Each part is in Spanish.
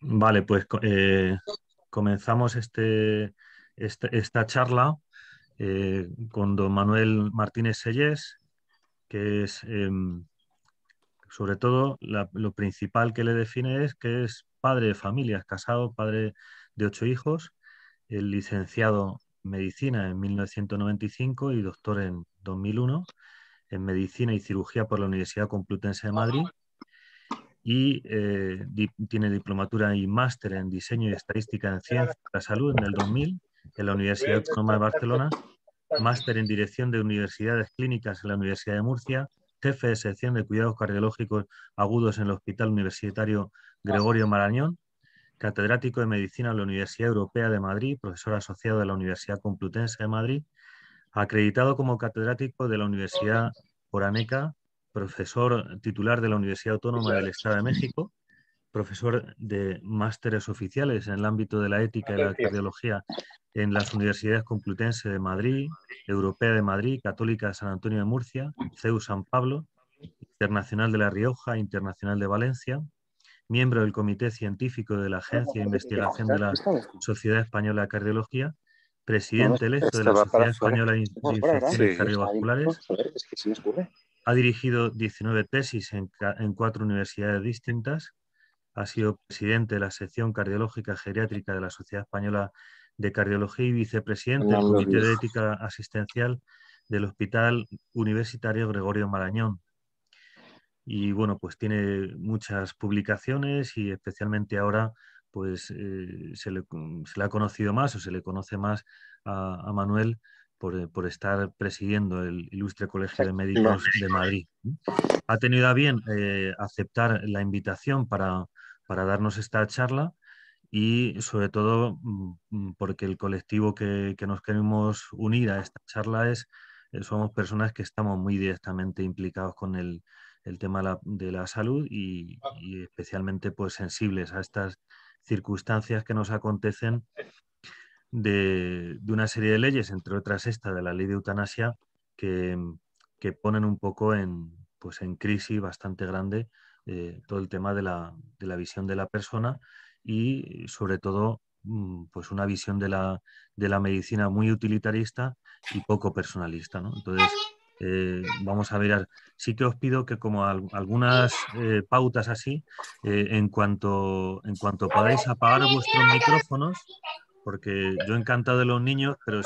Vale, pues comenzamos esta charla con don Manuel Martínez Sellés, que es, sobre todo, lo principal que le define es que es padre de familia, es casado, padre de 8 hijos, el licenciado en medicina en 1995 y doctor en 2001 en medicina y cirugía por la Universidad Complutense de Madrid y tiene diplomatura y máster en diseño y estadística en ciencia de la salud en el 2000 en la Universidad Autónoma de Barcelona, máster en dirección de universidades clínicas en la Universidad de Murcia, jefe de sección de cuidados cardiológicos agudos en el Hospital Universitario Gregorio Marañón, catedrático de medicina en la Universidad Europea de Madrid, profesor asociado de la Universidad Complutense de Madrid, acreditado como catedrático de la Universidad Oraneca, profesor titular de la Universidad Autónoma del Estado de México, profesor de másteres oficiales en el ámbito de la ética y la cardiología en las universidades Complutense de Madrid, Europea de Madrid, Católica de San Antonio de Murcia, CEU San Pablo, Internacional de La Rioja, Internacional de Valencia, miembro del Comité Científico de la Agencia de Investigación de la Sociedad Española de Cardiología, presidente electo de la Sociedad Española de Infecciones Cardiovasculares. Ha dirigido 19 tesis en 4 universidades distintas. Ha sido presidente de la sección cardiológica geriátrica de la Sociedad Española de Cardiología y vicepresidente del Comité de Ética Asistencial del Hospital Universitario Gregorio Marañón. Y bueno, pues tiene muchas publicaciones y especialmente ahora pues se le ha conocido más o se le conoce más a Manuel por estar presidiendo el Ilustre Colegio de Médicos de Madrid. Ha tenido a bien aceptar la invitación para darnos esta charla y sobre todo porque el colectivo que nos queremos unir a esta charla somos personas que estamos muy directamente implicados con el tema de la salud y especialmente pues sensibles a estas circunstancias que nos acontecen de una serie de leyes, entre otras esta de la ley de eutanasia, que, que ponen un poco pues en crisis bastante grande todo el tema de la visión de la persona y sobre todo pues una visión de la medicina muy utilitarista y poco personalista, ¿no? Entonces, vamos a ver, sí que os pido que como algunas pautas así, en cuanto podáis apagar vuestros micrófonos, porque yo encantado de los niños, pero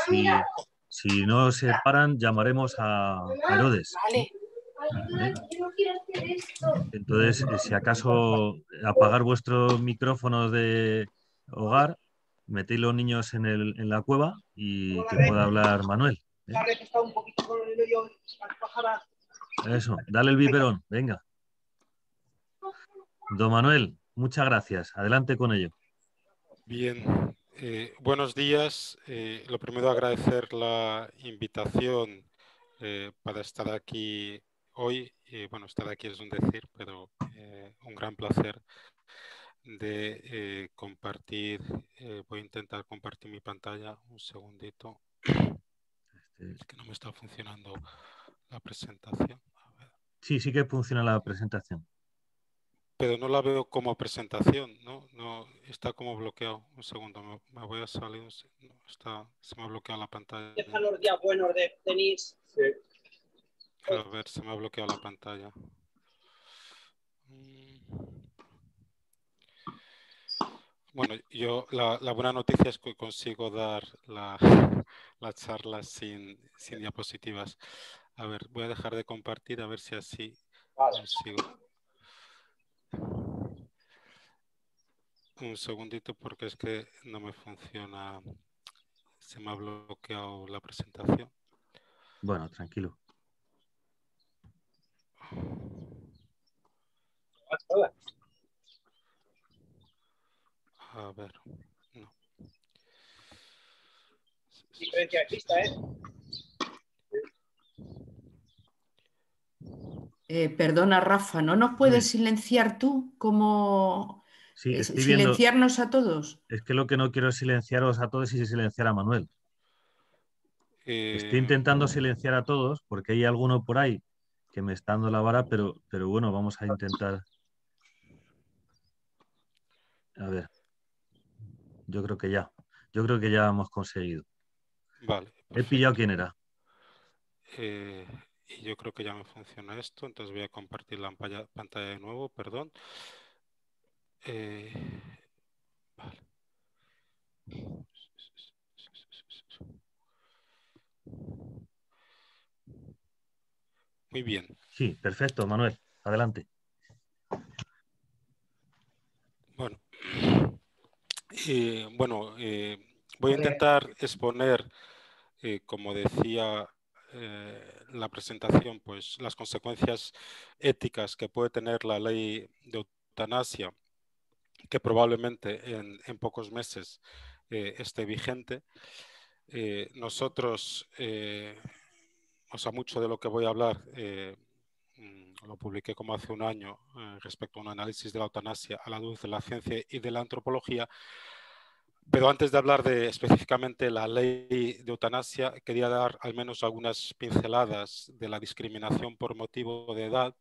si no se paran, llamaremos a Herodes. ¿Eh? Entonces, si acaso apagar vuestros micrófonos de hogar, metéis los niños en la cueva y que pueda hablar Manuel. ¿Eh? Eso, dale el biberón, venga. Don Manuel, muchas gracias. Adelante con ello. Bien, buenos días. Lo primero, agradecer la invitación para estar aquí hoy. Bueno, estar aquí es un decir, pero un gran placer de compartir. Voy a intentar compartir mi pantalla. Un segundito. Es que no me está funcionando la presentación. A ver. Sí, sí que funciona la presentación. Pero no la veo como presentación, ¿no? No, está como bloqueado. Un segundo, me voy a salir. No, se me ha bloqueado la pantalla. Empiezan los días buenos de tenis. Sí. A ver, se me ha bloqueado la pantalla. Bueno, la buena noticia es que consigo dar la charla sin diapositivas. A ver, voy a dejar de compartir a ver si así consigo. Un segundito porque es que no me funciona. Se me ha bloqueado la presentación. Bueno, tranquilo. A ver, no. Diferencia de pista, Perdona, Rafa, ¿no nos puedes silenciar tú como sí, estoy silenciarnos a todos? Es que lo que no quiero es silenciaros a todos y silenciar a Manuel. Estoy intentando silenciar a todos porque hay alguno por ahí que me está dando la vara, pero bueno, vamos a intentar. A ver. yo creo que ya. Yo creo que ya hemos conseguido. Vale, He pillado perfecto. quién era. Y yo creo que ya me funciona esto, entonces voy a compartir la pantalla de nuevo, perdón. Eh, vale. Muy bien. Sí, perfecto, Manuel. Adelante. Bueno, voy a intentar exponer, como decía la presentación, pues las consecuencias éticas que puede tener la ley de eutanasia, que probablemente en pocos meses esté vigente. Nosotros, o sea, mucho de lo que voy a hablar lo publiqué como hace un año respecto a un análisis de la eutanasia a la luz de la ciencia y de la antropología. Pero antes de hablar de específicamente la ley de eutanasia, quería dar al menos algunas pinceladas de la discriminación por motivo de edad,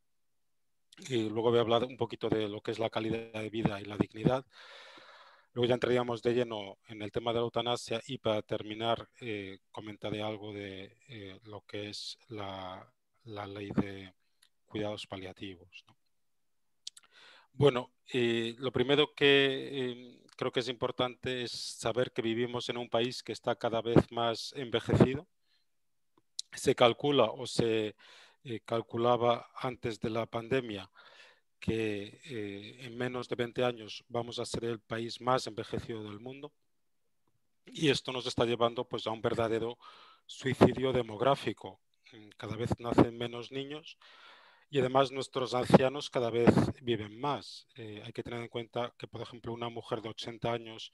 y luego voy a hablar un poquito de lo que es la calidad de vida y la dignidad. Luego ya entraríamos de lleno en el tema de la eutanasia y para terminar comentaré algo de lo que es la ley de cuidados paliativos, ¿no? Bueno, lo primero que creo que es importante es saber que vivimos en un país que está cada vez más envejecido. Se calcula o se calculaba antes de la pandemia que en menos de 20 años vamos a ser el país más envejecido del mundo. Y esto nos está llevando pues, a un verdadero suicidio demográfico. Cada vez nacen menos niños y además nuestros ancianos cada vez viven más. Hay que tener en cuenta que, por ejemplo, una mujer de 80 años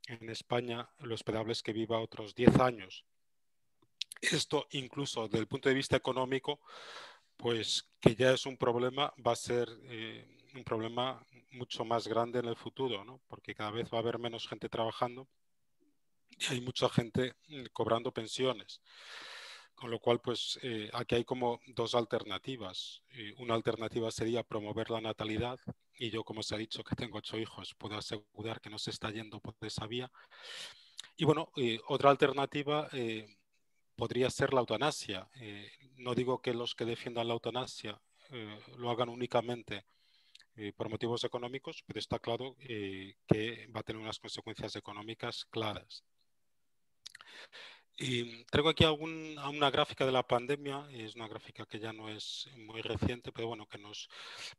en España, lo esperable es que viva otros 10 años. Esto incluso desde el punto de vista económico, pues que ya es un problema, va a ser un problema mucho más grande en el futuro, ¿no? Porque cada vez va a haber menos gente trabajando y hay mucha gente cobrando pensiones. Con lo cual, pues aquí hay como dos alternativas. Una alternativa sería promover la natalidad y yo, como se ha dicho, que tengo 8 hijos, puedo asegurar que no se está yendo por esa vía. Y bueno, otra alternativa podría ser la eutanasia. No digo que los que defiendan la eutanasia lo hagan únicamente por motivos económicos, pero está claro que va a tener unas consecuencias económicas claras. Y traigo aquí una gráfica de la pandemia, es una gráfica que ya no es muy reciente, pero bueno, que nos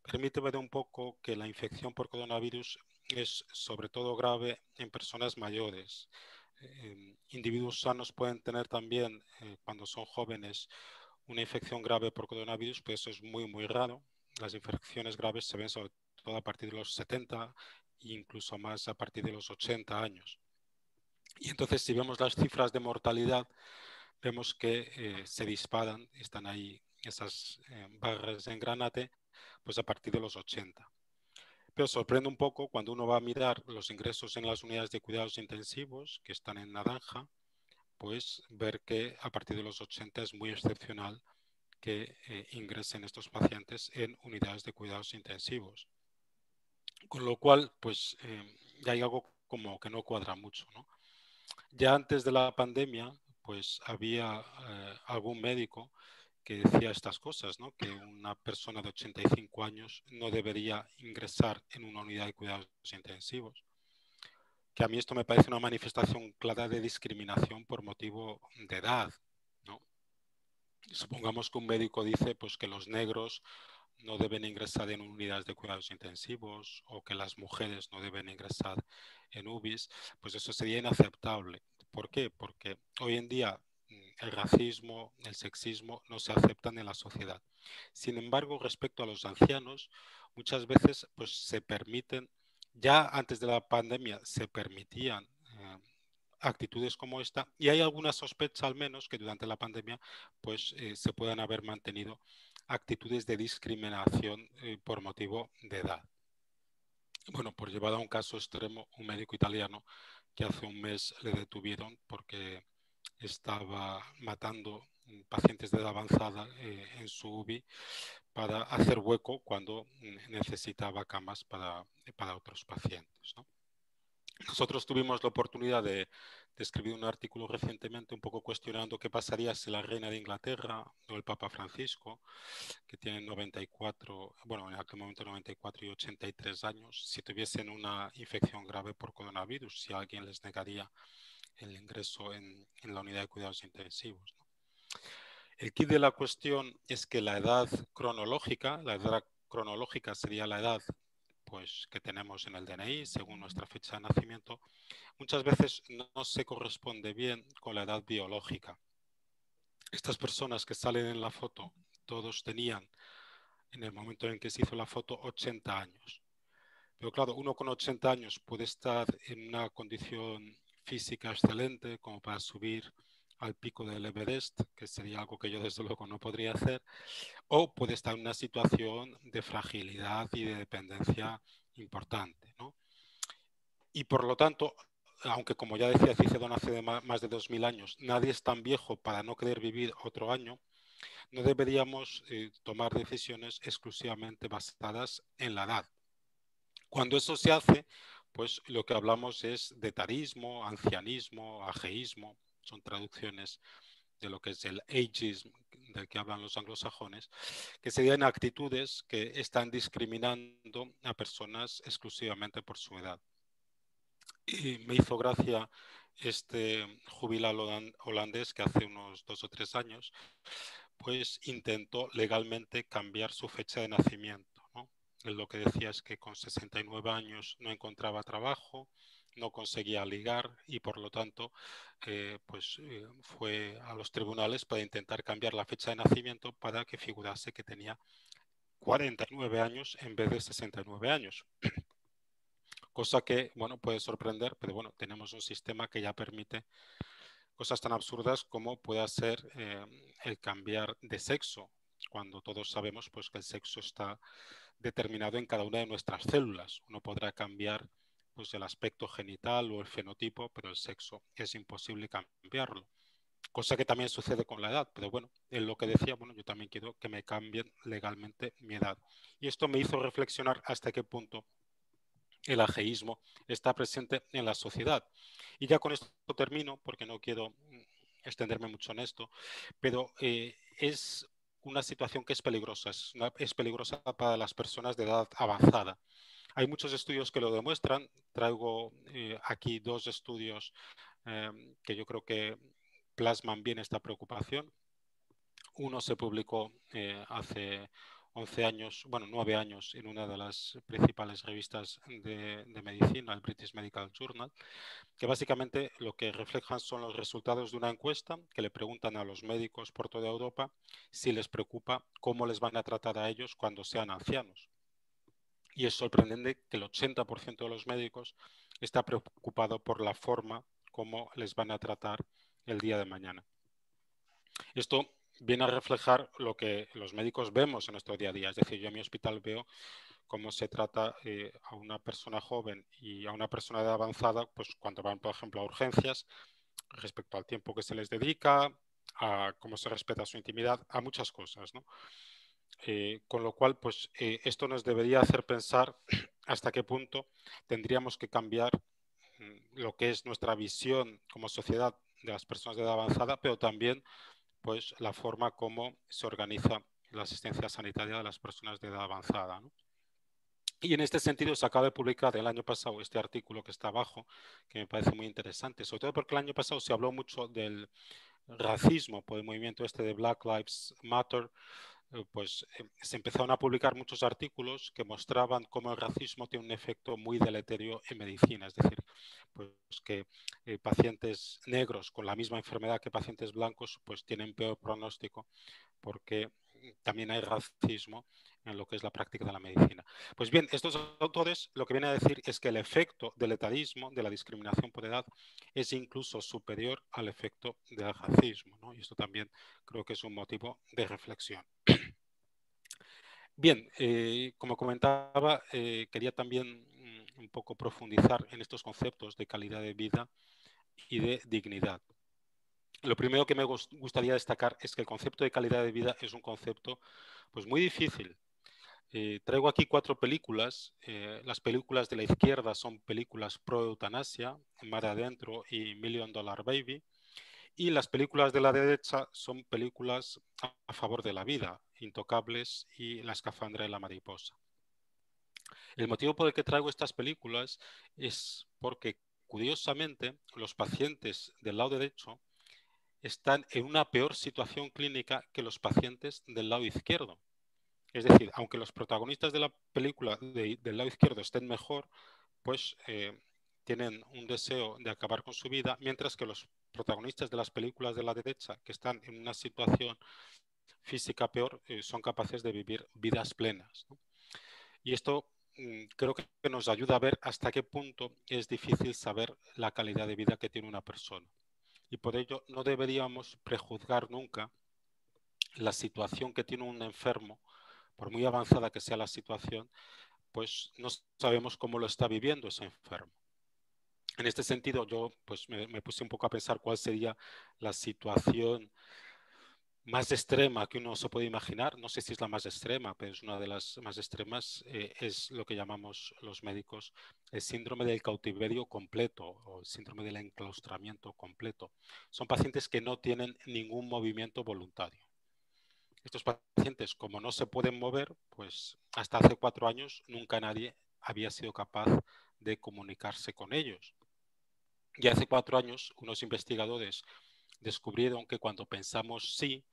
permite ver un poco que la infección por coronavirus es sobre todo grave en personas mayores. Individuos sanos pueden tener también, cuando son jóvenes, una infección grave por coronavirus, pero eso es muy, muy raro. Las infecciones graves se ven sobre todo a partir de los 70 e incluso más a partir de los 80 años. Y entonces, si vemos las cifras de mortalidad, vemos que se disparan, están ahí esas barras en granate, pues a partir de los 80. Pero sorprende un poco cuando uno va a mirar los ingresos en las unidades de cuidados intensivos, que están en naranja, pues ver que a partir de los 80 es muy excepcional que ingresen estos pacientes en unidades de cuidados intensivos. Con lo cual, pues ya hay algo como que no cuadra mucho, ¿no? Ya antes de la pandemia, pues había algún médico que decía estas cosas, ¿no? Que una persona de 85 años no debería ingresar en una unidad de cuidados intensivos. Que a mí esto me parece una manifestación clara de discriminación por motivo de edad, ¿no? Supongamos que un médico dice pues, que los negros no deben ingresar en unidades de cuidados intensivos o que las mujeres no deben ingresar en UBIs, pues eso sería inaceptable. ¿Por qué? Porque hoy en día el racismo, el sexismo no se aceptan en la sociedad. Sin embargo, respecto a los ancianos, muchas veces pues, se permiten, ya antes de la pandemia se permitían actitudes como esta y hay alguna sospecha al menos que durante la pandemia pues se puedan haber mantenido actitudes de discriminación por motivo de edad. Bueno, por llevado a un caso extremo, un médico italiano que hace un mes le detuvieron porque estaba matando pacientes de edad avanzada en su UBI para hacer hueco cuando necesitaba camas para otros pacientes, ¿no? Nosotros tuvimos la oportunidad de escribir un artículo recientemente un poco cuestionando qué pasaría si la reina de Inglaterra o el Papa Francisco, que tienen 94, bueno, en aquel momento 94 y 83 años, si tuviesen una infección grave por coronavirus, si alguien les negaría el ingreso en la unidad de cuidados intensivos, ¿no? El quid de la cuestión es que la edad cronológica sería la edad pues, que tenemos en el DNI según nuestra fecha de nacimiento, muchas veces no se corresponde bien con la edad biológica. Estas personas que salen en la foto, todos tenían en el momento en que se hizo la foto 80 años. Pero claro, uno con 80 años puede estar en una condición física excelente como para subir al pico del Everest, que sería algo que yo desde luego no podría hacer, o puede estar en una situación de fragilidad y de dependencia importante, ¿no? Y por lo tanto, aunque como ya decía Cicedón hace más de 2000 años, nadie es tan viejo para no querer vivir otro año, no deberíamos tomar decisiones exclusivamente basadas en la edad. Cuando eso se hace, pues lo que hablamos es de etarismo, ancianismo, ageísmo, son traducciones de lo que es el ageism, del que hablan los anglosajones, que serían actitudes que están discriminando a personas exclusivamente por su edad. Y me hizo gracia este jubilado holandés que hace unos 2 o 3 años, pues intentó legalmente cambiar su fecha de nacimiento, ¿no? Él lo que decía es que con 69 años no encontraba trabajo, no conseguía ligar y por lo tanto fue a los tribunales para intentar cambiar la fecha de nacimiento para que figurase que tenía 49 años en vez de 69 años. Cosa que, bueno, puede sorprender, pero bueno, tenemos un sistema que ya permite cosas tan absurdas como pueda ser el cambiar de sexo, cuando todos sabemos pues, que el sexo está determinado en cada una de nuestras células. Uno podrá cambiar pues, el aspecto genital o el fenotipo, pero el sexo es imposible cambiarlo. Cosa que también sucede con la edad, pero bueno, en lo que decía, bueno, yo también quiero que me cambien legalmente mi edad. Y esto me hizo reflexionar hasta qué punto el ageísmo está presente en la sociedad. Y ya con esto termino, porque no quiero extenderme mucho en esto, pero es una situación que es peligrosa, es peligrosa para las personas de edad avanzada. Hay muchos estudios que lo demuestran. Traigo aquí 2 estudios que yo creo que plasman bien esta preocupación. Uno se publicó hace 11 años, bueno, 9 años, en una de las principales revistas de medicina, el British Medical Journal, que básicamente lo que reflejan son los resultados de una encuesta que le preguntan a los médicos por toda Europa si les preocupa cómo les van a tratar a ellos cuando sean ancianos. Y es sorprendente que el 80% de los médicos está preocupado por la forma como les van a tratar el día de mañana. Esto viene a reflejar lo que los médicos vemos en nuestro día a día. Es decir, yo en mi hospital veo cómo se trata a una persona joven y a una persona de edad avanzada, pues cuando van, por ejemplo, a urgencias, respecto al tiempo que se les dedica, a cómo se respeta su intimidad, a muchas cosas, ¿no? Con lo cual, pues esto nos debería hacer pensar hasta qué punto tendríamos que cambiar lo que es nuestra visión como sociedad de las personas de edad avanzada, pero también pues la forma como se organiza la asistencia sanitaria de las personas de edad avanzada, ¿no? Y en este sentido se acaba de publicar el año pasado este artículo que está abajo, que me parece muy interesante, sobre todo porque el año pasado se habló mucho del racismo por el movimiento este de Black Lives Matter. Pues se empezaron a publicar muchos artículos que mostraban cómo el racismo tiene un efecto muy deleterio en medicina, es decir, pues que pacientes negros con la misma enfermedad que pacientes blancos pues tienen peor pronóstico porque también hay racismo en lo que es la práctica de la medicina. Pues bien, estos autores lo que vienen a decir es que el efecto del etarismo, de la discriminación por edad, es incluso superior al efecto del racismo, ¿no? Y esto también creo que es un motivo de reflexión. Bien, como comentaba, quería también un poco profundizar en estos conceptos de calidad de vida y de dignidad. Lo primero que me gustaría destacar es que el concepto de calidad de vida es un concepto pues, muy difícil Traigo aquí 4 películas. Las películas de la izquierda son películas pro-eutanasia, Mar Adentro y Million Dollar Baby. Y las películas de la derecha son películas a favor de la vida, Intocables y La escafandra de la mariposa. El motivo por el que traigo estas películas es porque, curiosamente, los pacientes del lado derecho están en una peor situación clínica que los pacientes del lado izquierdo. Es decir, aunque los protagonistas de la película del lado izquierdo estén mejor, pues tienen un deseo de acabar con su vida, mientras que los protagonistas de las películas de la derecha, que están en una situación física peor, son capaces de vivir vidas plenas, ¿no? Y esto creo que nos ayuda a ver hasta qué punto es difícil saber la calidad de vida que tiene una persona. Y por ello no deberíamos prejuzgar nunca la situación que tiene un enfermo, por muy avanzada que sea la situación, pues no sabemos cómo lo está viviendo ese enfermo. En este sentido, yo pues me puse un poco a pensar cuál sería la situación más extrema que uno se puede imaginar. No sé si es la más extrema, pero es una de las más extremas. Es lo que llamamos los médicos el síndrome del cautiverio completo o el síndrome del enclaustramiento completo. Son pacientes que no tienen ningún movimiento voluntario. Estos pacientes, como no se pueden mover, pues hasta hace 4 años nunca nadie había sido capaz de comunicarse con ellos. Y hace 4 años unos investigadores descubrieron que cuando pensamos sí,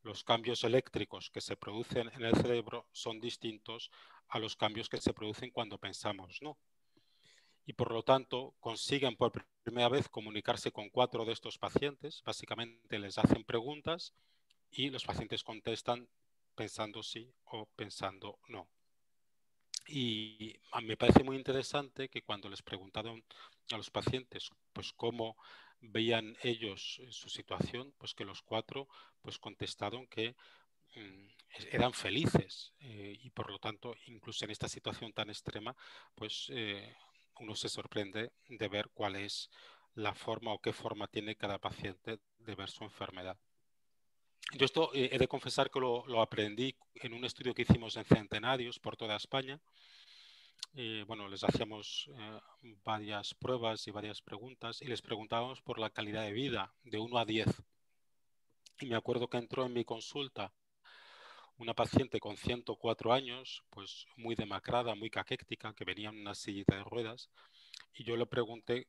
los cambios eléctricos que se producen en el cerebro son distintos a los cambios que se producen cuando pensamos no. Y por lo tanto consiguen por primera vez comunicarse con 4 de estos pacientes. Básicamente les hacen preguntas y los pacientes contestan pensando sí o pensando no. Y me parece muy interesante que cuando les preguntaron a los pacientes pues cómo veían ellos su situación, pues que los 4 pues contestaron que eran felices y por lo tanto incluso en esta situación tan extrema pues uno se sorprende de ver cuál es la forma o qué forma tiene cada paciente de ver su enfermedad. Yo esto he de confesar que lo aprendí en un estudio que hicimos en centenarios por toda España. Bueno, les hacíamos varias pruebas y varias preguntas y les preguntábamos por la calidad de vida de 1 a 10. Y me acuerdo que entró en mi consulta una paciente con 104 años, pues muy demacrada, muy caquéctica, que venía en una sillita de ruedas, y yo le pregunté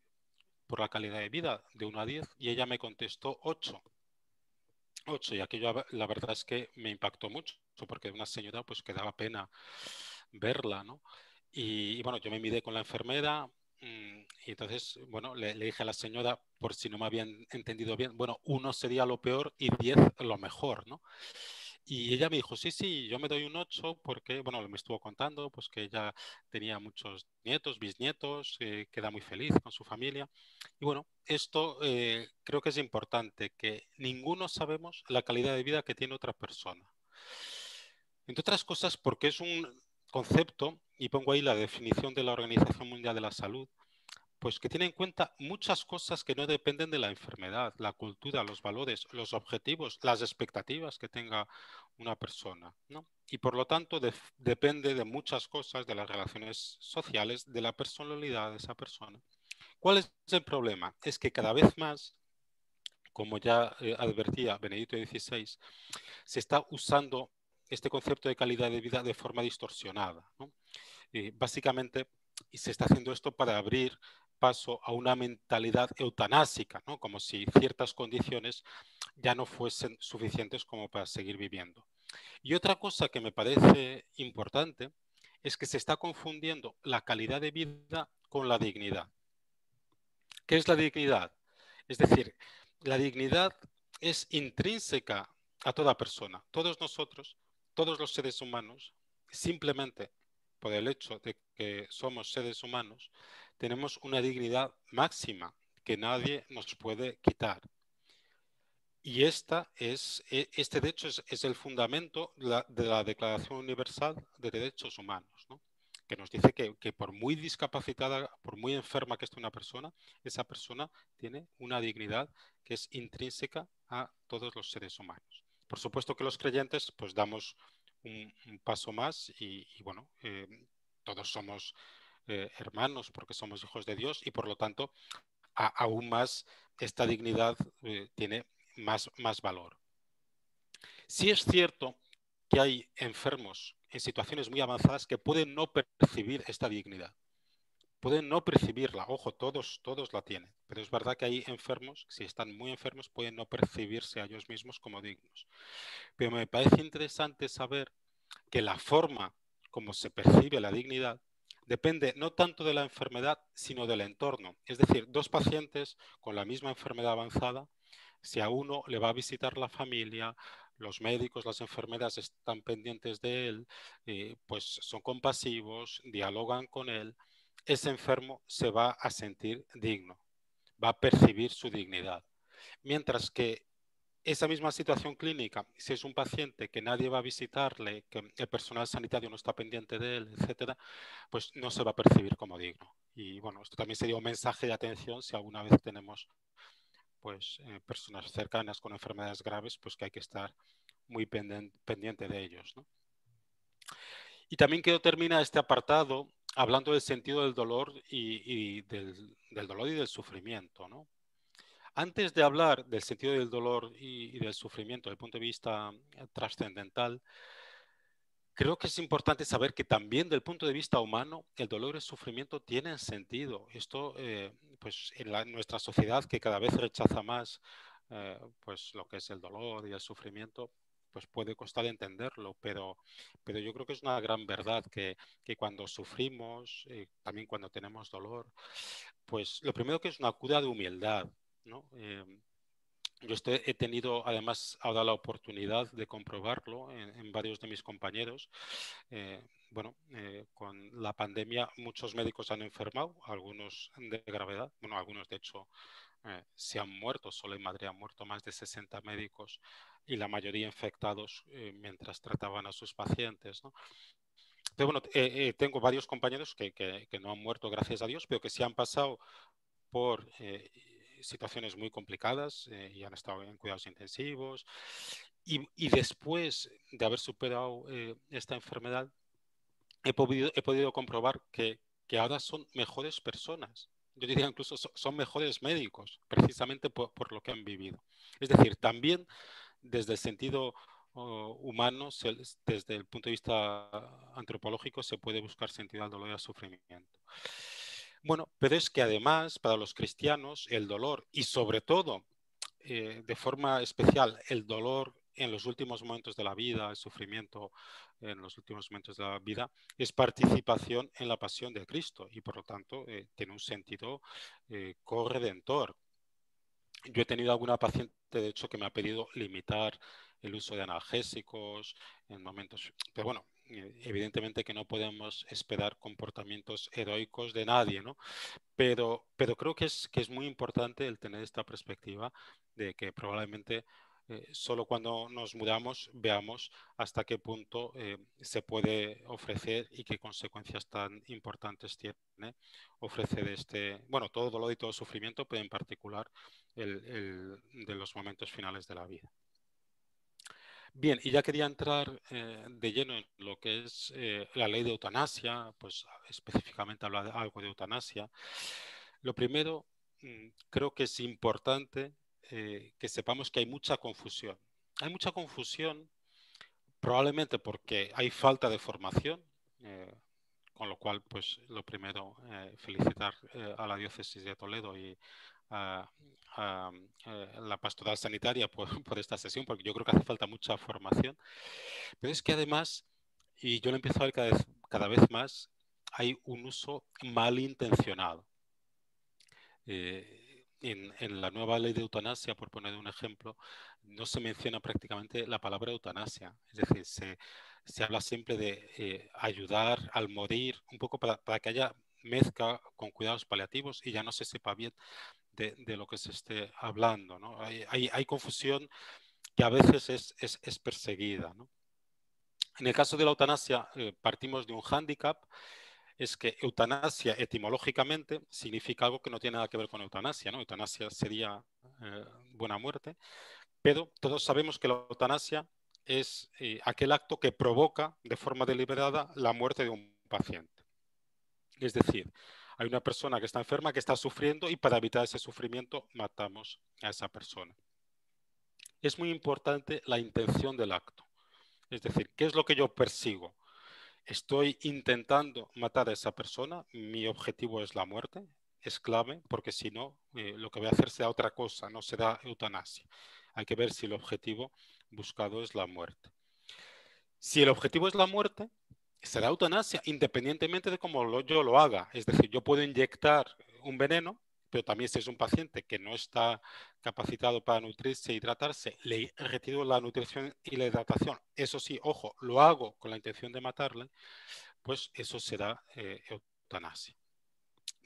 por la calidad de vida de 1 a 10 y ella me contestó 8. 8, y aquello la verdad es que me impactó mucho, porque una señora pues que daba pena verla, ¿no? Y bueno, yo me miré con la enfermera y entonces, bueno, le dije a la señora, por si no me habían entendido bien, bueno, 1 sería lo peor y 10 lo mejor, ¿no? Y ella me dijo, sí, sí, yo me doy un 8 porque, bueno, me estuvo contando pues que ella tenía muchos nietos, bisnietos, que era muy feliz con su familia. Y bueno, esto creo que es importante, que ninguno sabemos la calidad de vida que tiene otra persona. Entre otras cosas porque es un concepto, y pongo ahí la definición de la Organización Mundial de la Salud, pues que tiene en cuenta muchas cosas que no dependen de la enfermedad, la cultura, los valores, los objetivos, las expectativas que tenga una persona, ¿no? Y por lo tanto depende de muchas cosas, de las relaciones sociales, de la personalidad de esa persona. ¿Cuál es el problema? Es que cada vez más, como ya advertía Benedicto XVI, se está usando este concepto de calidad de vida de forma distorsionada, ¿no? Básicamente, y se está haciendo esto para abrir paso a una mentalidad eutanásica, ¿no? Como si ciertas condiciones ya no fuesen suficientes como para seguir viviendo. Y otra cosa que me parece importante es que se está confundiendo la calidad de vida con la dignidad. ¿Qué es la dignidad? Es decir, la dignidad es intrínseca a toda persona. Todos nosotros, todos los seres humanos, simplemente por el hecho de que somos seres humanos, tenemos una dignidad máxima que nadie nos puede quitar. Y este de hecho es el fundamento de la Declaración Universal de Derechos Humanos, ¿no? Que nos dice que por muy discapacitada, por muy enferma que esté una persona, esa persona tiene una dignidad que es intrínseca a todos los seres humanos. Por supuesto que los creyentes pues damos un paso más y bueno, todos somos hermanos porque somos hijos de Dios y por lo tanto aún más esta dignidad tiene más valor. Sí es cierto que hay enfermos en situaciones muy avanzadas que pueden no percibir esta dignidad, pueden no percibirla. Ojo, todos la tienen, pero es verdad que hay enfermos, si están muy enfermos, pueden no percibirse a ellos mismos como dignos. Pero me parece interesante saber que la forma como se percibe la dignidad depende no tanto de la enfermedad, sino del entorno. Es decir, dos pacientes con la misma enfermedad avanzada, si a uno le va a visitar la familia, los médicos, las enfermeras están pendientes de él, pues son compasivos, dialogan con él, ese enfermo se va a sentir digno, va a percibir su dignidad. Mientras que esa misma situación clínica, si es un paciente que nadie va a visitarle, que el personal sanitario no está pendiente de él, etcétera, pues no se va a percibir como digno. Y bueno, esto también sería un mensaje de atención si alguna vez tenemos pues personas cercanas con enfermedades graves, pues que hay que estar muy pendiente de ellos, ¿no? Y también quiero terminar este apartado hablando del sentido del dolor y del dolor y del sufrimiento, ¿no? Antes de hablar del sentido del dolor y del sufrimiento desde el punto de vista trascendental, creo que es importante saber que también del punto de vista humano el dolor y el sufrimiento tienen sentido. Esto, pues en nuestra sociedad que cada vez rechaza más pues lo que es el dolor y el sufrimiento, pues puede costar entenderlo, pero yo creo que es una gran verdad que cuando sufrimos, también cuando tenemos dolor, pues lo primero que es una cura de humildad, ¿no? Yo he tenido además ahora la oportunidad de comprobarlo en varios de mis compañeros. Bueno, con la pandemia muchos médicos han enfermado, algunos de gravedad, bueno, algunos de hecho se han muerto, solo en Madrid han muerto más de 60 médicos y la mayoría infectados mientras trataban a sus pacientes, ¿no? Pero bueno, tengo varios compañeros que no han muerto, gracias a Dios, pero que sí han pasado por situaciones muy complicadas y han estado en cuidados intensivos. Y después de haber superado esta enfermedad, he podido comprobar que ahora son mejores personas. Yo diría incluso son mejores médicos, precisamente por lo que han vivido. Es decir, también desde el sentido humano, desde el punto de vista antropológico, se puede buscar sentido al dolor y al sufrimiento. Bueno, pero es que además para los cristianos el dolor y sobre todo de forma especial el dolor en los últimos momentos de la vida, el sufrimiento en los últimos momentos de la vida, es participación en la pasión de Cristo y por lo tanto tiene un sentido corredentor. Yo he tenido alguna paciente, de hecho, que me ha pedido limitar el uso de analgésicos en momentos, pero bueno, evidentemente que no podemos esperar comportamientos heroicos de nadie, ¿no? Pero creo que es muy importante el tener esta perspectiva de que probablemente solo cuando nos mudamos veamos hasta qué punto se puede ofrecer y qué consecuencias tan importantes tiene ofrecer bueno, todo dolor y todo sufrimiento, pero en particular de los momentos finales de la vida. Bien, y ya quería entrar de lleno en lo que es la ley de eutanasia, pues específicamente hablar de algo de eutanasia. Lo primero, creo que es importante que sepamos que hay mucha confusión. Hay mucha confusión probablemente porque hay falta de formación, con lo cual, pues lo primero, felicitar a la diócesis de Toledo y a, la pastoral sanitaria por esta sesión, porque yo creo que hace falta mucha formación. Pero es que además, y yo lo empiezo a ver cada vez más, hay un uso malintencionado. En la nueva ley de eutanasia, por poner un ejemplo, no se menciona prácticamente la palabra eutanasia. Es decir, se habla siempre de ayudar al morir, un poco para que haya mezcla con cuidados paliativos y ya no se sepa bien de lo que se esté hablando, ¿no? Hay confusión que a veces es perseguida, ¿no? En el caso de la eutanasia, partimos de un hándicap, es que eutanasia etimológicamente significa algo que no tiene nada que ver con eutanasia, ¿no? Eutanasia sería buena muerte, pero todos sabemos que la eutanasia es aquel acto que provoca de forma deliberada la muerte de un paciente. Es decir, hay una persona que está enferma, que está sufriendo, y para evitar ese sufrimiento matamos a esa persona. Es muy importante la intención del acto. Es decir, ¿qué es lo que yo persigo? Estoy intentando matar a esa persona, mi objetivo es la muerte, es clave, porque si no, lo que voy a hacer será otra cosa, no será eutanasia. Hay que ver si el objetivo buscado es la muerte. Si el objetivo es la muerte, será eutanasia, independientemente de cómo yo lo haga. Es decir, yo puedo inyectar un veneno, pero también si es un paciente que no está capacitado para nutrirse e hidratarse, le retiro la nutrición y la hidratación. Eso sí, ojo, lo hago con la intención de matarle, pues eso será eutanasia.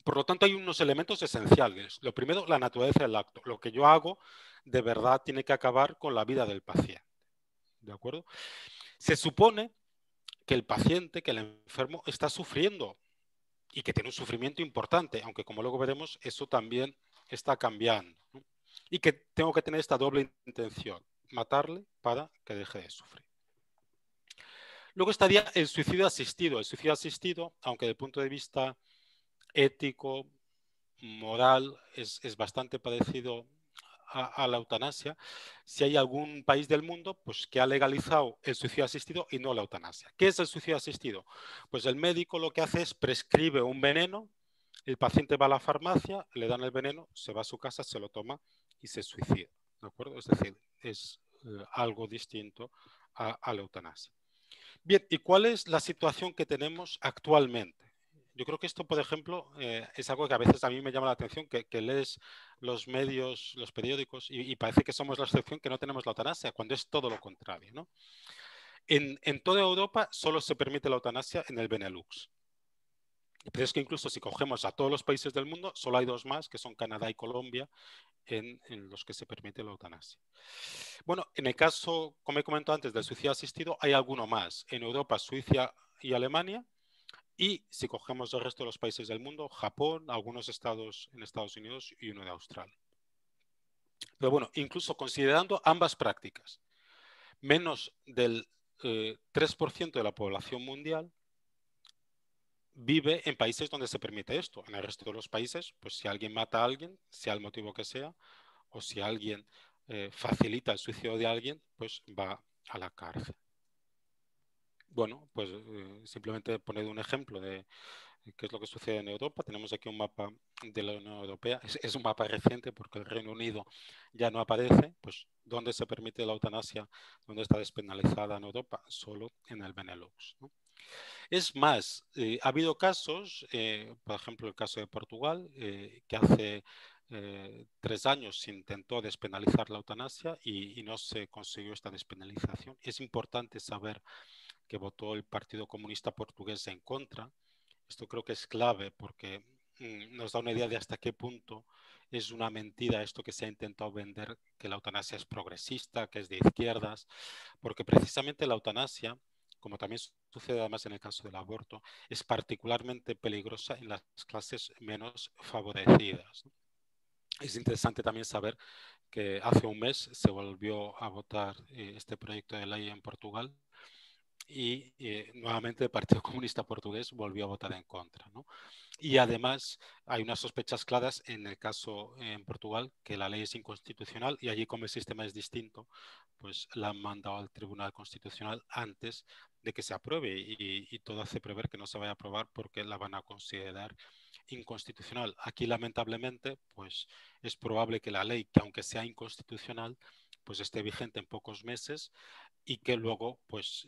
Por lo tanto, hay unos elementos esenciales. Lo primero, la naturaleza del acto. Lo que yo hago de verdad tiene que acabar con la vida del paciente. ¿De acuerdo? Se supone que el paciente, que el enfermo, está sufriendo y que tiene un sufrimiento importante, aunque como luego veremos, eso también está cambiando, ¿no? Y que tengo que tener esta doble intención, matarle para que deje de sufrir. Luego estaría el suicidio asistido. El suicidio asistido, aunque desde el punto de vista ético, moral, es bastante parecido a la eutanasia. Si hay algún país del mundo pues, que ha legalizado el suicidio asistido y no la eutanasia. ¿Qué es el suicidio asistido? Pues el médico lo que hace es prescribe un veneno, el paciente va a la farmacia, le dan el veneno, se va a su casa, se lo toma y se suicida. ¿De acuerdo? Es decir, es algo distinto a la eutanasia. Bien, ¿y cuál es la situación que tenemos actualmente? Yo creo que esto, por ejemplo, es algo que a veces a mí me llama la atención, que lees los medios, los periódicos, y parece que somos la excepción, que no tenemos la eutanasia, cuando es todo lo contrario, ¿no? En toda Europa solo se permite la eutanasia en el Benelux. Pero es que incluso si cogemos a todos los países del mundo, solo hay dos más, que son Canadá y Colombia, en los que se permite la eutanasia. Bueno, en el caso, como he comentado antes, del suicidio asistido, hay alguno más. En Europa, Suiza y Alemania. Y si cogemos el resto de los países del mundo, Japón, algunos estados en Estados Unidos y uno de Australia. Pero bueno, incluso considerando ambas prácticas, menos del 3% de la población mundial vive en países donde se permite esto. En el resto de los países, pues si alguien mata a alguien, sea el motivo que sea, o si alguien facilita el suicidio de alguien, pues va a la cárcel. Bueno, pues simplemente poner un ejemplo de qué es lo que sucede en Europa. Tenemos aquí un mapa de la Unión Europea. Es un mapa reciente porque el Reino Unido ya no aparece. Pues, ¿dónde se permite la eutanasia? ¿Dónde está despenalizada en Europa? Solo en el Benelux, ¿no? Es más, ha habido casos, por ejemplo, el caso de Portugal, que hace 3 años se intentó despenalizar la eutanasia y no se consiguió esta despenalización. Es importante saber que votó el Partido Comunista Portugués en contra. Esto creo que es clave porque nos da una idea de hasta qué punto es una mentira esto que se ha intentado vender, que la eutanasia es progresista, que es de izquierdas, porque precisamente la eutanasia, como también sucede además en el caso del aborto, es particularmente peligrosa en las clases menos favorecidas. Es interesante también saber que hace un mes se volvió a votar este proyecto de ley en Portugal y nuevamente el Partido Comunista Portugués volvió a votar en contra, ¿no? Y además hay unas sospechas claras en el caso en Portugal que la ley es inconstitucional y allí como el sistema es distinto, pues la han mandado al Tribunal Constitucional antes de que se apruebe y todo hace prever que no se vaya a aprobar porque la van a considerar inconstitucional. Aquí lamentablemente pues es probable que la ley, que aunque sea inconstitucional, pues esté vigente en pocos meses y que luego pues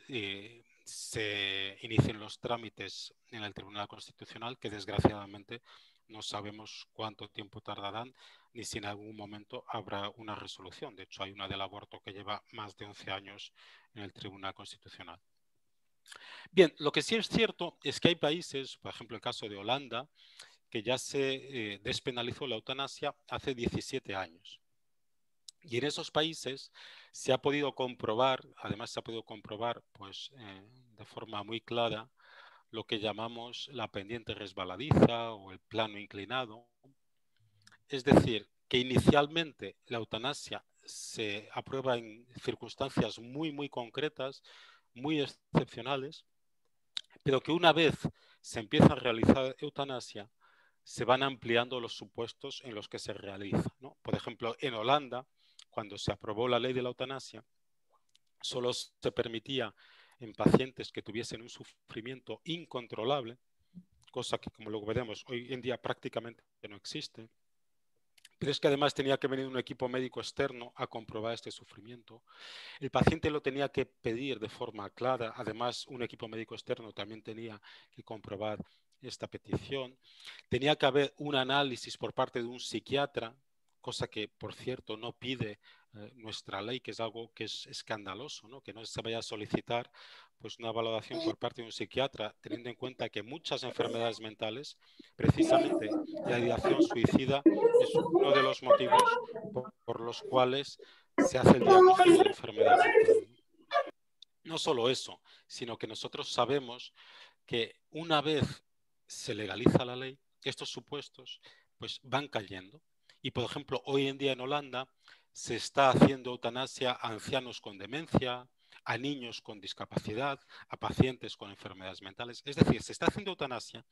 se inicien los trámites en el Tribunal Constitucional, que desgraciadamente no sabemos cuánto tiempo tardarán ni si en algún momento habrá una resolución. De hecho, hay una del aborto que lleva más de 11 años en el Tribunal Constitucional. Bien, lo que sí es cierto es que hay países, por ejemplo el caso de Holanda, que ya se despenalizó la eutanasia hace 17 años. Y en esos países se ha podido comprobar, además se ha podido comprobar pues, de forma muy clara lo que llamamos la pendiente resbaladiza o el plano inclinado. Es decir, que inicialmente la eutanasia se aprueba en circunstancias muy, muy concretas, muy excepcionales, pero que una vez se empieza a realizar eutanasia, se van ampliando los supuestos en los que se realiza, ¿no? Por ejemplo, en Holanda, cuando se aprobó la ley de la eutanasia, solo se permitía en pacientes que tuviesen un sufrimiento incontrolable, cosa que, como luego veremos, hoy en día prácticamente no existe. Pero es que además tenía que venir un equipo médico externo a comprobar este sufrimiento. El paciente lo tenía que pedir de forma clara. Además, un equipo médico externo también tenía que comprobar esta petición. Tenía que haber un análisis por parte de un psiquiatra, cosa que, por cierto, no pide nuestra ley, que es algo que es escandaloso, ¿no? Que no se vaya a solicitar pues, una valoración por parte de un psiquiatra, teniendo en cuenta que muchas enfermedades mentales, precisamente la ideación suicida es uno de los motivos por los cuales se hace el diagnóstico de enfermedad mental. No solo eso, sino que nosotros sabemos que una vez se legaliza la ley, estos supuestos pues van cayendo. Y por ejemplo, hoy en día en Holanda se está haciendo eutanasia a ancianos con demencia, a niños con discapacidad, a pacientes con enfermedades mentales. Es decir, se está haciendo eutanasia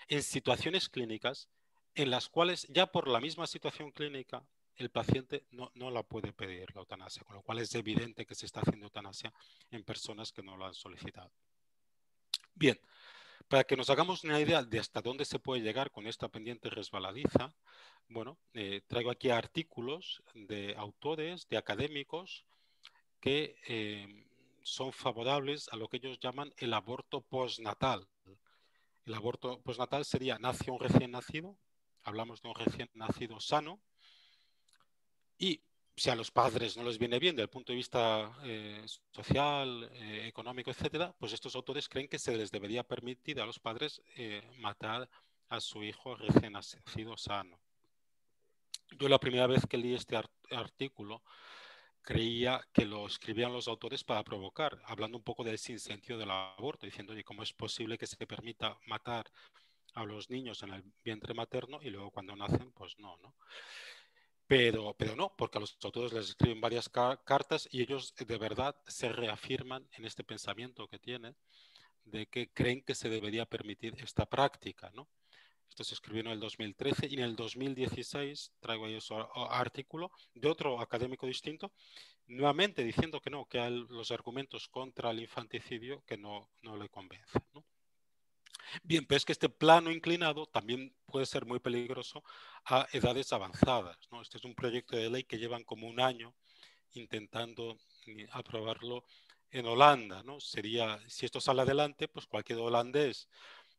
en situaciones clínicas en las cuales ya por la misma situación clínica el paciente no la puede pedir la eutanasia, con lo cual es evidente que se está haciendo eutanasia en personas que no lo han solicitado. Bien, para que nos hagamos una idea de hasta dónde se puede llegar con esta pendiente resbaladiza, bueno, traigo aquí artículos de autores, de académicos, que son favorables a lo que ellos llaman el aborto postnatal. El aborto postnatal sería, nace un recién nacido, hablamos de un recién nacido sano, y si a los padres no les viene bien desde el punto de vista social, económico, etcétera, pues estos autores creen que se les debería permitir a los padres matar a su hijo recién nacido sano. Yo la primera vez que leí este artículo creía que lo escribían los autores para provocar, hablando un poco del sinsentido del aborto, diciendo, oye, ¿cómo es posible que se permita matar a los niños en el vientre materno y luego cuando nacen, pues no, ¿no? Pero no, porque a los autores les escriben varias cartas y ellos de verdad se reafirman en este pensamiento que tienen de que creen que se debería permitir esta práctica, ¿no? Esto se escribió en el 2013 y en el 2016 traigo ahí ese artículo de otro académico distinto, nuevamente diciendo que no, que hay los argumentos contra el infanticidio que no le convencen, ¿no? Bien, pero es que este plano inclinado también puede ser muy peligroso a edades avanzadas, ¿no? Este es un proyecto de ley que llevan como un año intentando aprobarlo en Holanda, ¿no? Sería, si esto sale adelante, pues cualquier holandés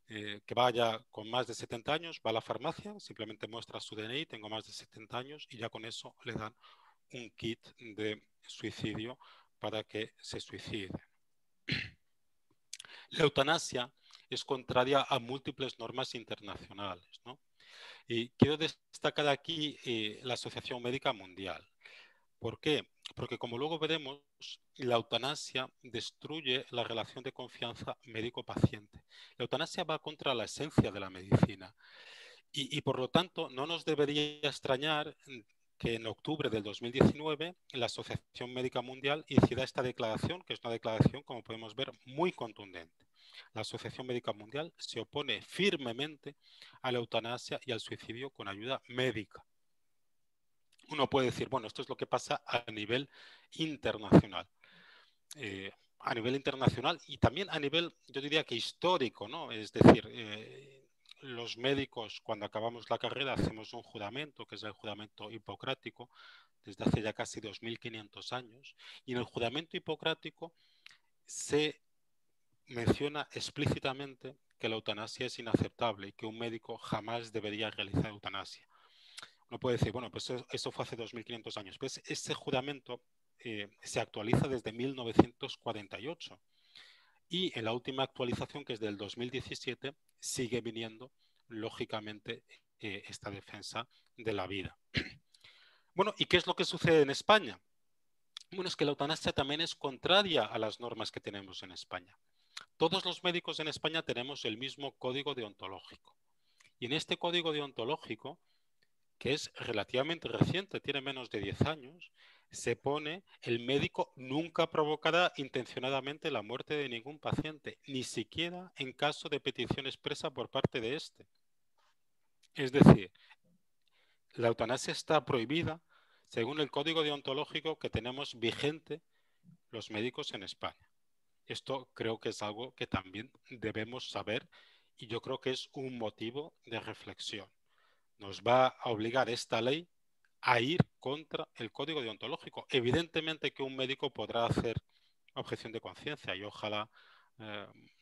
que vaya con más de 70 años, va a la farmacia, simplemente muestra su DNI, tengo más de 70 años, y ya con eso le dan un kit de suicidio para que se suicide. La eutanasia es contraria a múltiples normas internacionales, ¿no? Y quiero destacar aquí la Asociación Médica Mundial. ¿Por qué? Porque como luego veremos, la eutanasia destruye la relación de confianza médico-paciente. La eutanasia va contra la esencia de la medicina y por lo tanto no nos debería extrañar que en octubre del 2019 la Asociación Médica Mundial hiciera esta declaración, que es una declaración, como podemos ver, muy contundente. La Asociación Médica Mundial se opone firmemente a la eutanasia y al suicidio con ayuda médica. Uno puede decir, bueno, esto es lo que pasa a nivel internacional. A nivel internacional y también a nivel, yo diría que histórico, ¿no? Es decir, los médicos cuando acabamos la carrera hacemos un juramento, que es el juramento hipocrático, desde hace ya casi 2500 años, y en el juramento hipocrático se menciona explícitamente que la eutanasia es inaceptable y que un médico jamás debería realizar eutanasia. Uno puede decir, bueno, pues eso fue hace 2500 años. Pues ese juramento se actualiza desde 1948 y en la última actualización, que es del 2017, sigue viniendo, lógicamente, esta defensa de la vida. Bueno, ¿y qué es lo que sucede en España? Bueno, es que la eutanasia también es contraria a las normas que tenemos en España. Todos los médicos en España tenemos el mismo código deontológico. Y en este código deontológico, que es relativamente reciente, tiene menos de 10 años, se pone: el médico nunca provocará intencionadamente la muerte de ningún paciente, ni siquiera en caso de petición expresa por parte de éste. Es decir, la eutanasia está prohibida según el código deontológico que tenemos vigente los médicos en España. Esto creo que es algo que también debemos saber y yo creo que es un motivo de reflexión. Nos va a obligar esta ley a ir contra el código deontológico. Evidentemente que un médico podrá hacer objeción de conciencia y ojalá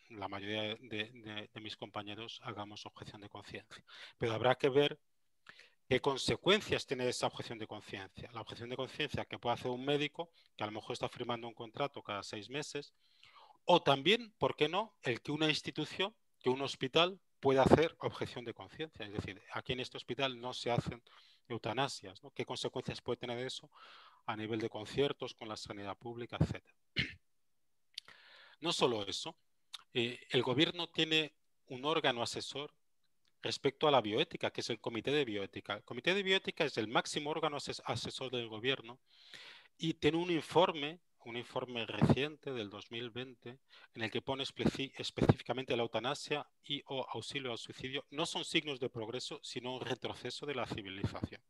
la mayoría de mis compañeros hagamos objeción de conciencia. Pero habrá que ver qué consecuencias tiene esa objeción de conciencia. La objeción de conciencia que puede hacer un médico, que a lo mejor está firmando un contrato cada 6 meses, o también, ¿por qué no?, el que una institución, que un hospital pueda hacer objeción de conciencia. Es decir, aquí en este hospital no se hacen eutanasias, ¿no? ¿Qué consecuencias puede tener eso a nivel de conciertos con la sanidad pública, etcétera? No solo eso, el gobierno tiene un órgano asesor respecto a la bioética, que es el Comité de Bioética. El Comité de Bioética es el máximo órgano asesor del gobierno y tiene un informe reciente del 2020 en el que pone específicamente la eutanasia y o auxilio al suicidio no son signos de progreso, sino un retroceso de la civilización.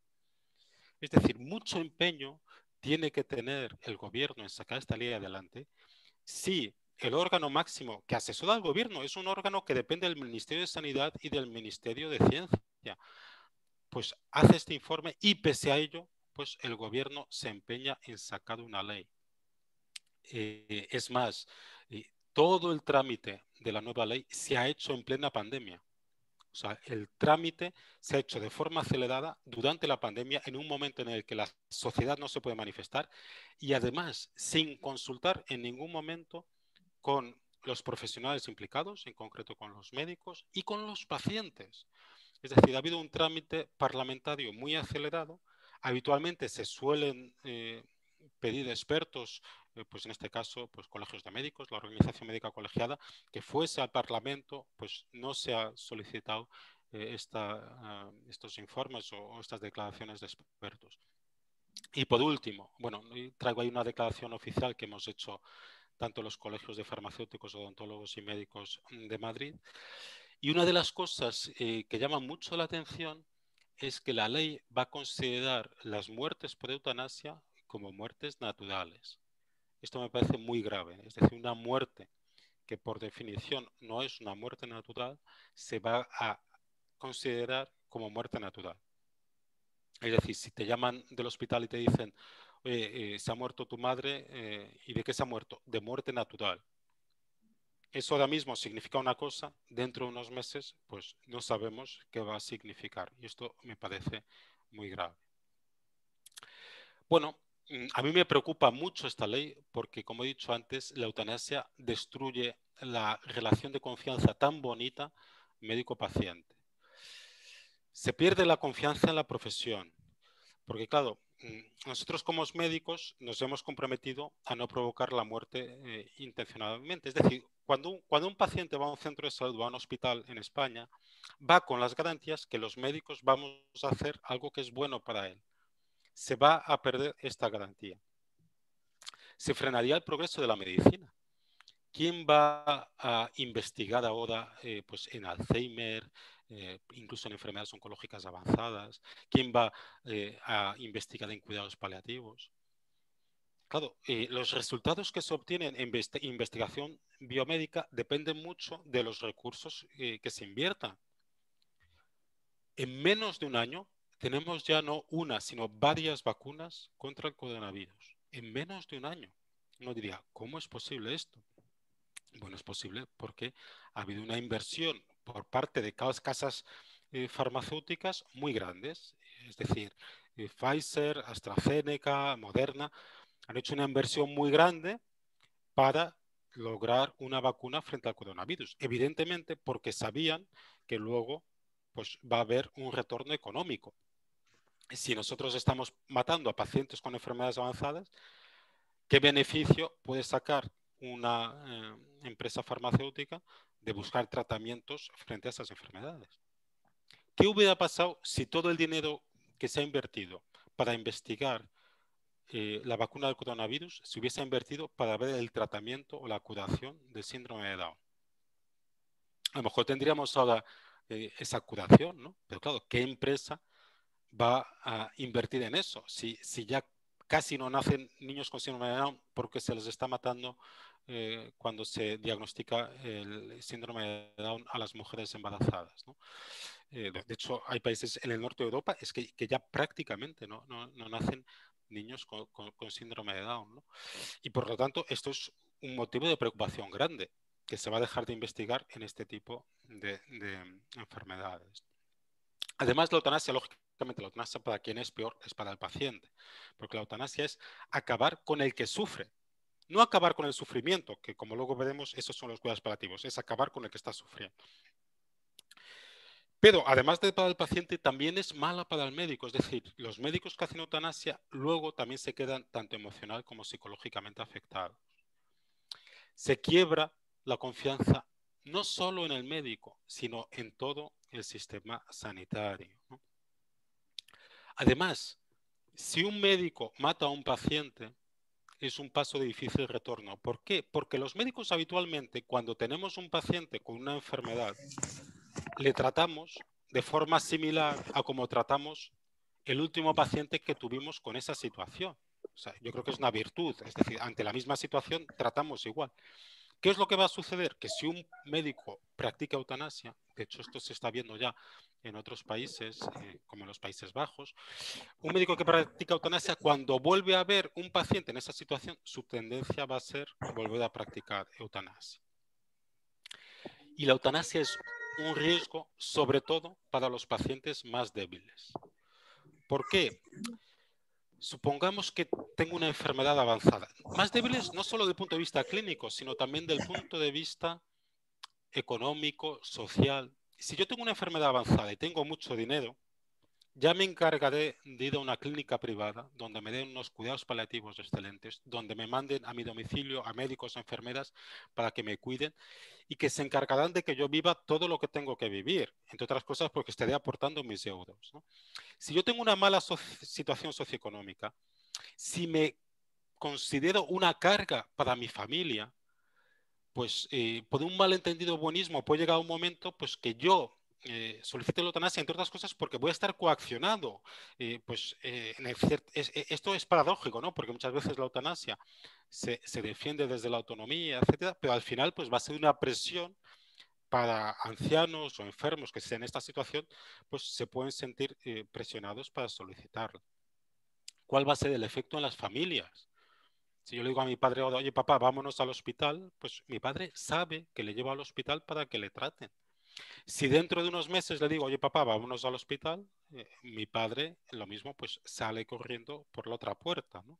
Es decir, mucho empeño tiene que tener el gobierno en sacar esta ley adelante si el órgano máximo que asesora al gobierno es un órgano que depende del Ministerio de Sanidad y del Ministerio de Ciencia. Pues hace este informe y pese a ello, pues el gobierno se empeña en sacar una ley. Es más, todo el trámite de la nueva ley se ha hecho en plena pandemia. O sea, el trámite se ha hecho de forma acelerada durante la pandemia, en un momento en el que la sociedad no se puede manifestar y además sin consultar en ningún momento con los profesionales implicados, en concreto con los médicos y con los pacientes. Es decir, ha habido un trámite parlamentario muy acelerado. Habitualmente se suelen pedir expertos, pues en este caso, pues colegios de médicos, la Organización Médica Colegiada, que fuese al Parlamento, pues no se ha solicitado estos informes o estas declaraciones de expertos. Y por último, bueno, traigo ahí una declaración oficial que hemos hecho tanto los colegios de farmacéuticos, odontólogos y médicos de Madrid. Y una de las cosas que llama mucho la atención es que la ley va a considerar las muertes por eutanasia como muertes naturales. Esto me parece muy grave. Es decir, una muerte que por definición no es una muerte natural, se va a considerar como muerte natural. Es decir, si te llaman del hospital y te dicen, se ha muerto tu madre, ¿y de qué se ha muerto? De muerte natural. Eso ahora mismo significa una cosa, dentro de unos meses pues no sabemos qué va a significar y esto me parece muy grave. Bueno, a mí me preocupa mucho esta ley porque, como he dicho antes, la eutanasia destruye la relación de confianza tan bonita médico-paciente. Se pierde la confianza en la profesión, porque claro, nosotros como médicos nos hemos comprometido a no provocar la muerte intencionadamente. Es decir, cuando un paciente va a un centro de salud o a un hospital en España, va con las garantías que los médicos vamos a hacer algo que es bueno para él. Se va a perder esta garantía. Se frenaría el progreso de la medicina. ¿Quién va a investigar ahora pues en Alzheimer, incluso en enfermedades oncológicas avanzadas? ¿Quién va a investigar en cuidados paliativos? Claro, los resultados que se obtienen en investigación biomédica dependen mucho de los recursos que se inviertan. En menos de un año tenemos ya no una, sino varias vacunas contra el coronavirus. En menos de un año. Uno diría, ¿cómo es posible esto? Bueno, es posible porque ha habido una inversión por parte de casas farmacéuticas muy grandes. Es decir, Pfizer, AstraZeneca, Moderna, han hecho una inversión muy grande para lograr una vacuna frente al coronavirus. Evidentemente porque sabían que luego pues, va a haber un retorno económico. Si nosotros estamos matando a pacientes con enfermedades avanzadas, ¿qué beneficio puede sacar una empresa farmacéutica de buscar tratamientos frente a esas enfermedades? ¿Qué hubiera pasado si todo el dinero que se ha invertido para investigar la vacuna del coronavirus se hubiese invertido para ver el tratamiento o la curación del síndrome de Down. A lo mejor tendríamos ahora esa curación, ¿no? Pero claro, ¿qué empresa va a invertir en eso? Si ya casi no nacen niños con síndrome de Down porque se les está matando cuando se diagnostica el síndrome de Down a las mujeres embarazadas, ¿no? De hecho, hay países en el norte de Europa que ya prácticamente no nacen niños con síndrome de Down, ¿no? Y por lo tanto, esto es un motivo de preocupación grande, que se va a dejar de investigar en este tipo de enfermedades. Además, la eutanasia, lógicamente, la eutanasia para quien es peor es para el paciente, porque la eutanasia es acabar con el que sufre, no acabar con el sufrimiento, que como luego veremos, esos son los cuidados paliativos, es acabar con el que está sufriendo. Pero además de para el paciente, también es mala para el médico. Es decir, los médicos que hacen eutanasia luego también se quedan tanto emocional como psicológicamente afectados. Se quiebra la confianza no solo en el médico, sino en todo el sistema sanitario, ¿no? Además, si un médico mata a un paciente, es un paso de difícil retorno. ¿Por qué? Porque los médicos habitualmente, cuando tenemos un paciente con una enfermedad, le tratamos de forma similar a como tratamos el último paciente que tuvimos con esa situación. O sea, yo creo que es una virtud, es decir, ante la misma situación tratamos igual. ¿Qué es lo que va a suceder? Que si un médico practica eutanasia, de hecho esto se está viendo ya en otros países, como en los Países Bajos, un médico que practica eutanasia, cuando vuelve a ver un paciente en esa situación, su tendencia va a ser volver a practicar eutanasia. Y la eutanasia es un riesgo, sobre todo para los pacientes más débiles. ¿Por qué? Supongamos que tengo una enfermedad avanzada. Más débiles no solo del punto de vista clínico, sino también del punto de vista económico, social. Si yo tengo una enfermedad avanzada y tengo mucho dinero, ya me encargaré de ir a una clínica privada donde me den unos cuidados paliativos excelentes, donde me manden a mi domicilio a médicos, a enfermeras para que me cuiden y que se encargarán de que yo viva todo lo que tengo que vivir, entre otras cosas porque estaré aportando mis euros, ¿no? Si yo tengo una mala situación socioeconómica, si me considero una carga para mi familia, pues por un malentendido buenismo puede llegar un momento pues que yo solicite la eutanasia, entre otras cosas, porque voy a estar coaccionado. Esto es paradójico, ¿no? Porque muchas veces la eutanasia se defiende desde la autonomía, etcétera, pero al final pues va a ser una presión para ancianos o enfermos que estén en esta situación, pues se pueden sentir presionados para solicitarlo. ¿Cuál va a ser el efecto en las familias? Si yo le digo a mi padre, oye papá, vámonos al hospital, pues mi padre sabe que le llevo al hospital para que le traten. Si dentro de unos meses le digo, oye papá, vámonos al hospital, mi padre lo mismo, pues sale corriendo por la otra puerta, ¿no?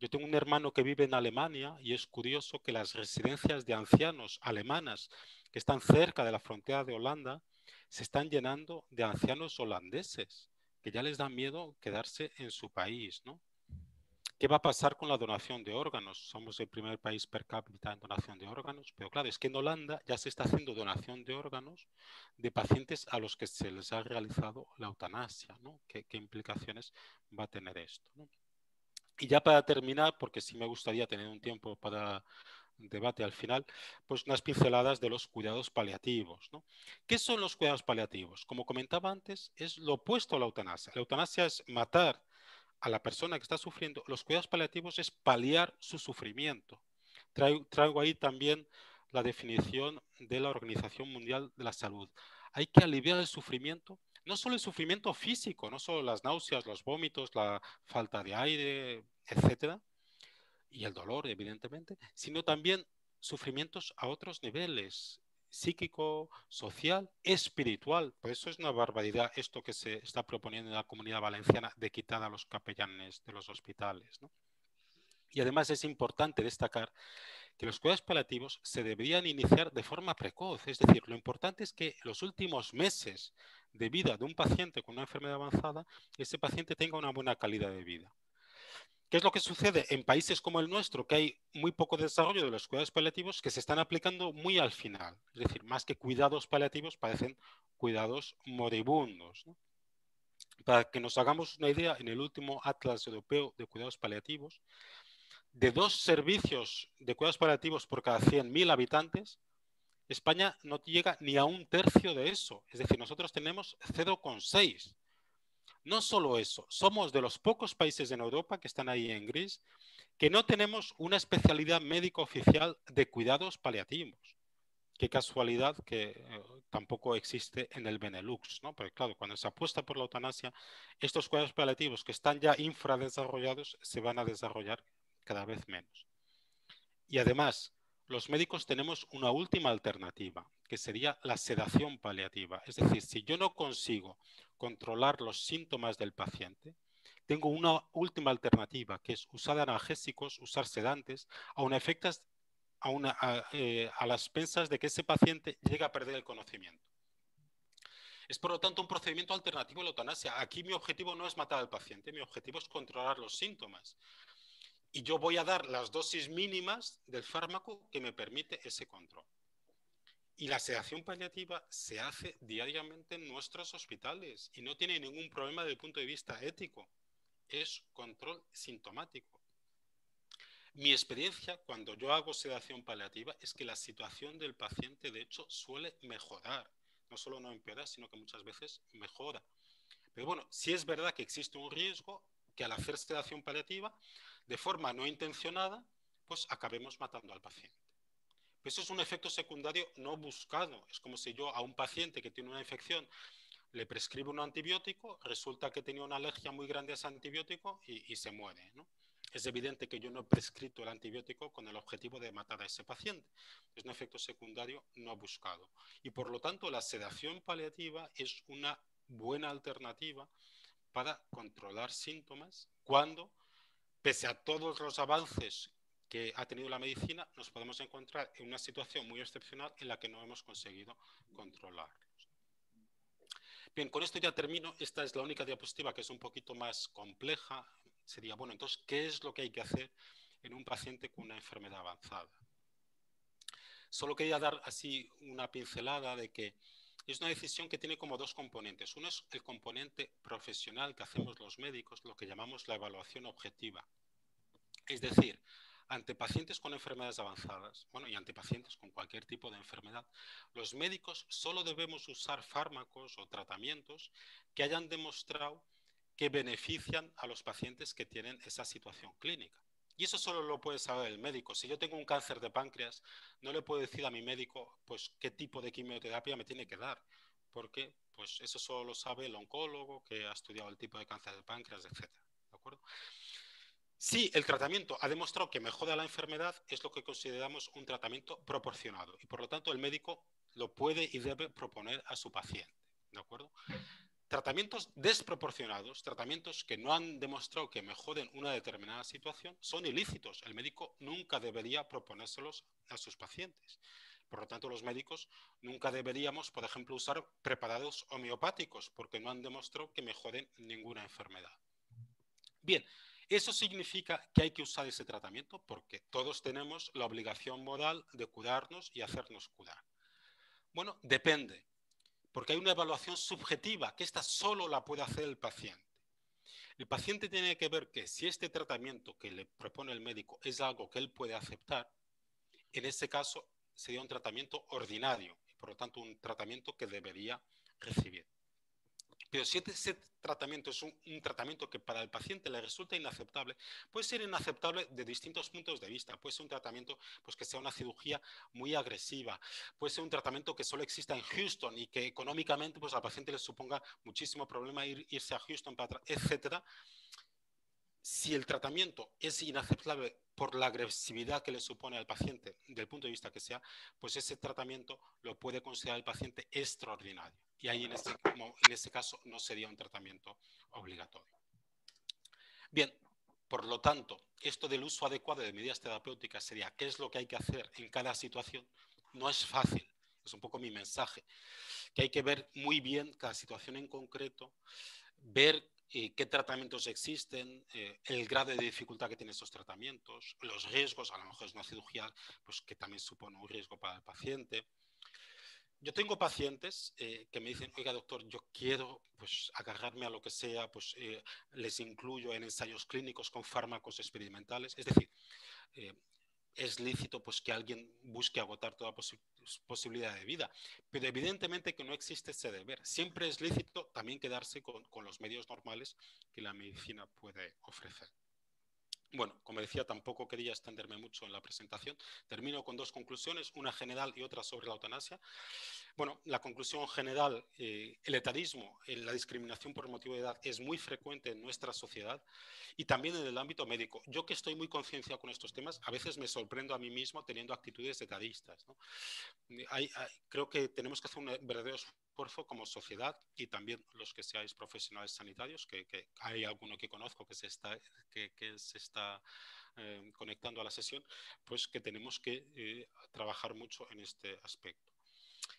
Yo tengo un hermano que vive en Alemania y es curioso que las residencias de ancianos alemanas que están cerca de la frontera de Holanda se están llenando de ancianos holandeses, que ya les da miedo quedarse en su país, ¿no? ¿Qué va a pasar con la donación de órganos? Somos el primer país per cápita en donación de órganos, pero claro, es que en Holanda ya se está haciendo donación de órganos de pacientes a los que se les ha realizado la eutanasia, ¿no? ¿Qué implicaciones va a tener esto, ¿no? Y ya para terminar, porque sí me gustaría tener un tiempo para debate al final, pues unas pinceladas de los cuidados paliativos, ¿no? ¿Qué son los cuidados paliativos? Como comentaba antes, es lo opuesto a la eutanasia. La eutanasia es matar a la persona que está sufriendo. Los cuidados paliativos es paliar su sufrimiento. Traigo ahí también la definición de la Organización Mundial de la Salud. Hay que aliviar el sufrimiento, no solo el sufrimiento físico, no solo las náuseas, los vómitos, la falta de aire, etcétera, y el dolor, evidentemente, sino también sufrimientos a otros niveles, psíquico, social, espiritual. Por eso es una barbaridad esto que se está proponiendo en la Comunidad Valenciana de quitar a los capellanes de los hospitales, ¿no? Y además es importante destacar que los cuidados paliativos se deberían iniciar de forma precoz. Es decir, lo importante es que los últimos meses de vida de un paciente con una enfermedad avanzada, ese paciente tenga una buena calidad de vida. ¿Qué es lo que sucede en países como el nuestro, que hay muy poco desarrollo de los cuidados paliativos que se están aplicando muy al final? Es decir, más que cuidados paliativos, parecen cuidados moribundos, ¿no? Para que nos hagamos una idea, en el último Atlas Europeo de Cuidados Paliativos, de 2 servicios de cuidados paliativos por cada 100.000 habitantes, España no llega ni a 1/3 de eso. Es decir, nosotros tenemos 0,6. No solo eso, somos de los pocos países en Europa que están ahí en gris, que no tenemos una especialidad médica oficial de cuidados paliativos. Qué casualidad que tampoco existe en el Benelux, ¿no? Porque claro, cuando se apuesta por la eutanasia, estos cuidados paliativos que están ya infradesarrollados se van a desarrollar cada vez menos. Y además, los médicos tenemos una última alternativa, que sería la sedación paliativa. Es decir, si yo no consigo controlar los síntomas del paciente, tengo una última alternativa, que es usar analgésicos, usar sedantes, aun efectos a las expensas de que ese paciente llegue a perder el conocimiento. Es, por lo tanto, un procedimiento alternativo a la eutanasia. Aquí mi objetivo no es matar al paciente, mi objetivo es controlar los síntomas. Y yo voy a dar las dosis mínimas del fármaco que me permite ese control. Y la sedación paliativa se hace diariamente en nuestros hospitales y no tiene ningún problema desde el punto de vista ético. Es control sintomático. Mi experiencia cuando yo hago sedación paliativa es que la situación del paciente, de hecho, suele mejorar. No solo no empeora, sino que muchas veces mejora. Pero bueno, sí es verdad que existe un riesgo que al hacer sedación paliativa, de forma no intencionada, pues acabemos matando al paciente. Pero eso es un efecto secundario no buscado. Es como si yo a un paciente que tiene una infección le prescribo un antibiótico, resulta que tenía una alergia muy grande a ese antibiótico y se muere, ¿no? Es evidente que yo no he prescrito el antibiótico con el objetivo de matar a ese paciente. Es un efecto secundario no buscado. Y por lo tanto, la sedación paliativa es una buena alternativa para controlar síntomas cuando, pese a todos los avances que ha tenido la medicina, nos podemos encontrar en una situación muy excepcional en la que no hemos conseguido controlarlos. Bien, con esto ya termino. Esta es la única diapositiva que es un poquito más compleja. Sería, bueno, entonces, ¿qué es lo que hay que hacer en un paciente con una enfermedad avanzada? Solo quería dar así una pincelada de que es una decisión que tiene como 2 componentes. Uno es el componente profesional que hacemos los médicos, lo que llamamos la evaluación objetiva. Es decir, ante pacientes con enfermedades avanzadas, bueno, y ante pacientes con cualquier tipo de enfermedad, los médicos solo debemos usar fármacos o tratamientos que hayan demostrado que benefician a los pacientes que tienen esa situación clínica. Y eso solo lo puede saber el médico. Si yo tengo un cáncer de páncreas, no le puedo decir a mi médico pues, qué tipo de quimioterapia me tiene que dar, porque pues, eso solo lo sabe el oncólogo que ha estudiado el tipo de cáncer de páncreas, etc. ¿De acuerdo? Si el tratamiento ha demostrado que mejora la enfermedad, es lo que consideramos un tratamiento proporcionado y por lo tanto el médico lo puede y debe proponer a su paciente. ¿De acuerdo? Tratamientos desproporcionados, tratamientos que no han demostrado que mejoren una determinada situación, son ilícitos. El médico nunca debería proponérselos a sus pacientes. Por lo tanto, los médicos nunca deberíamos, por ejemplo, usar preparados homeopáticos porque no han demostrado que mejoren ninguna enfermedad. Bien, eso significa que hay que usar ese tratamiento porque todos tenemos la obligación moral de cuidarnos y hacernos cuidar. Bueno, depende, porque hay una evaluación subjetiva, que esta solo la puede hacer el paciente. El paciente tiene que ver que si este tratamiento que le propone el médico es algo que él puede aceptar, en ese caso sería un tratamiento ordinario y por lo tanto un tratamiento que debería recibir. Pero si ese tratamiento es un tratamiento que para el paciente le resulta inaceptable, puede ser inaceptable de distintos puntos de vista. Puede ser un tratamiento pues, que sea una cirugía muy agresiva. Puede ser un tratamiento que solo exista en Houston y que económicamente pues, al paciente le suponga muchísimo problema irse a Houston, etc. Si el tratamiento es inaceptable por la agresividad que le supone al paciente, del punto de vista que sea, pues ese tratamiento lo puede considerar el paciente extraordinario. Y ahí en ese caso no sería un tratamiento obligatorio. Bien, por lo tanto, esto del uso adecuado de medidas terapéuticas sería qué es lo que hay que hacer en cada situación. No es fácil, es un poco mi mensaje, que hay que ver muy bien cada situación en concreto, ver qué tratamientos existen, el grado de dificultad que tienen estos tratamientos, los riesgos, a lo mejor es una cirugía pues, que también supone un riesgo para el paciente. yo tengo pacientes que me dicen, oiga doctor, yo quiero pues agarrarme a lo que sea, pues les incluyo en ensayos clínicos con fármacos experimentales. Es decir, eh, es lícito pues que alguien busque agotar toda posibilidad de vida, pero evidentemente que no existe ese deber. Siempre es lícito también quedarse con los medios normales que la medicina puede ofrecer. Bueno, como decía, tampoco quería extenderme mucho en la presentación. Termino con dos conclusiones, una general y otra sobre la eutanasia. Bueno, la conclusión general, el etarismo, la discriminación por motivo de edad es muy frecuente en nuestra sociedad y también en el ámbito médico. Yo que estoy muy concienciado con estos temas, a veces me sorprendo a mí mismo teniendo actitudes etaristas, ¿no? Creo que tenemos que hacer un verdadero esfuerzo como sociedad y también los que seáis profesionales sanitarios, que hay alguno que conozco que se está conectando a la sesión, pues que tenemos que trabajar mucho en este aspecto.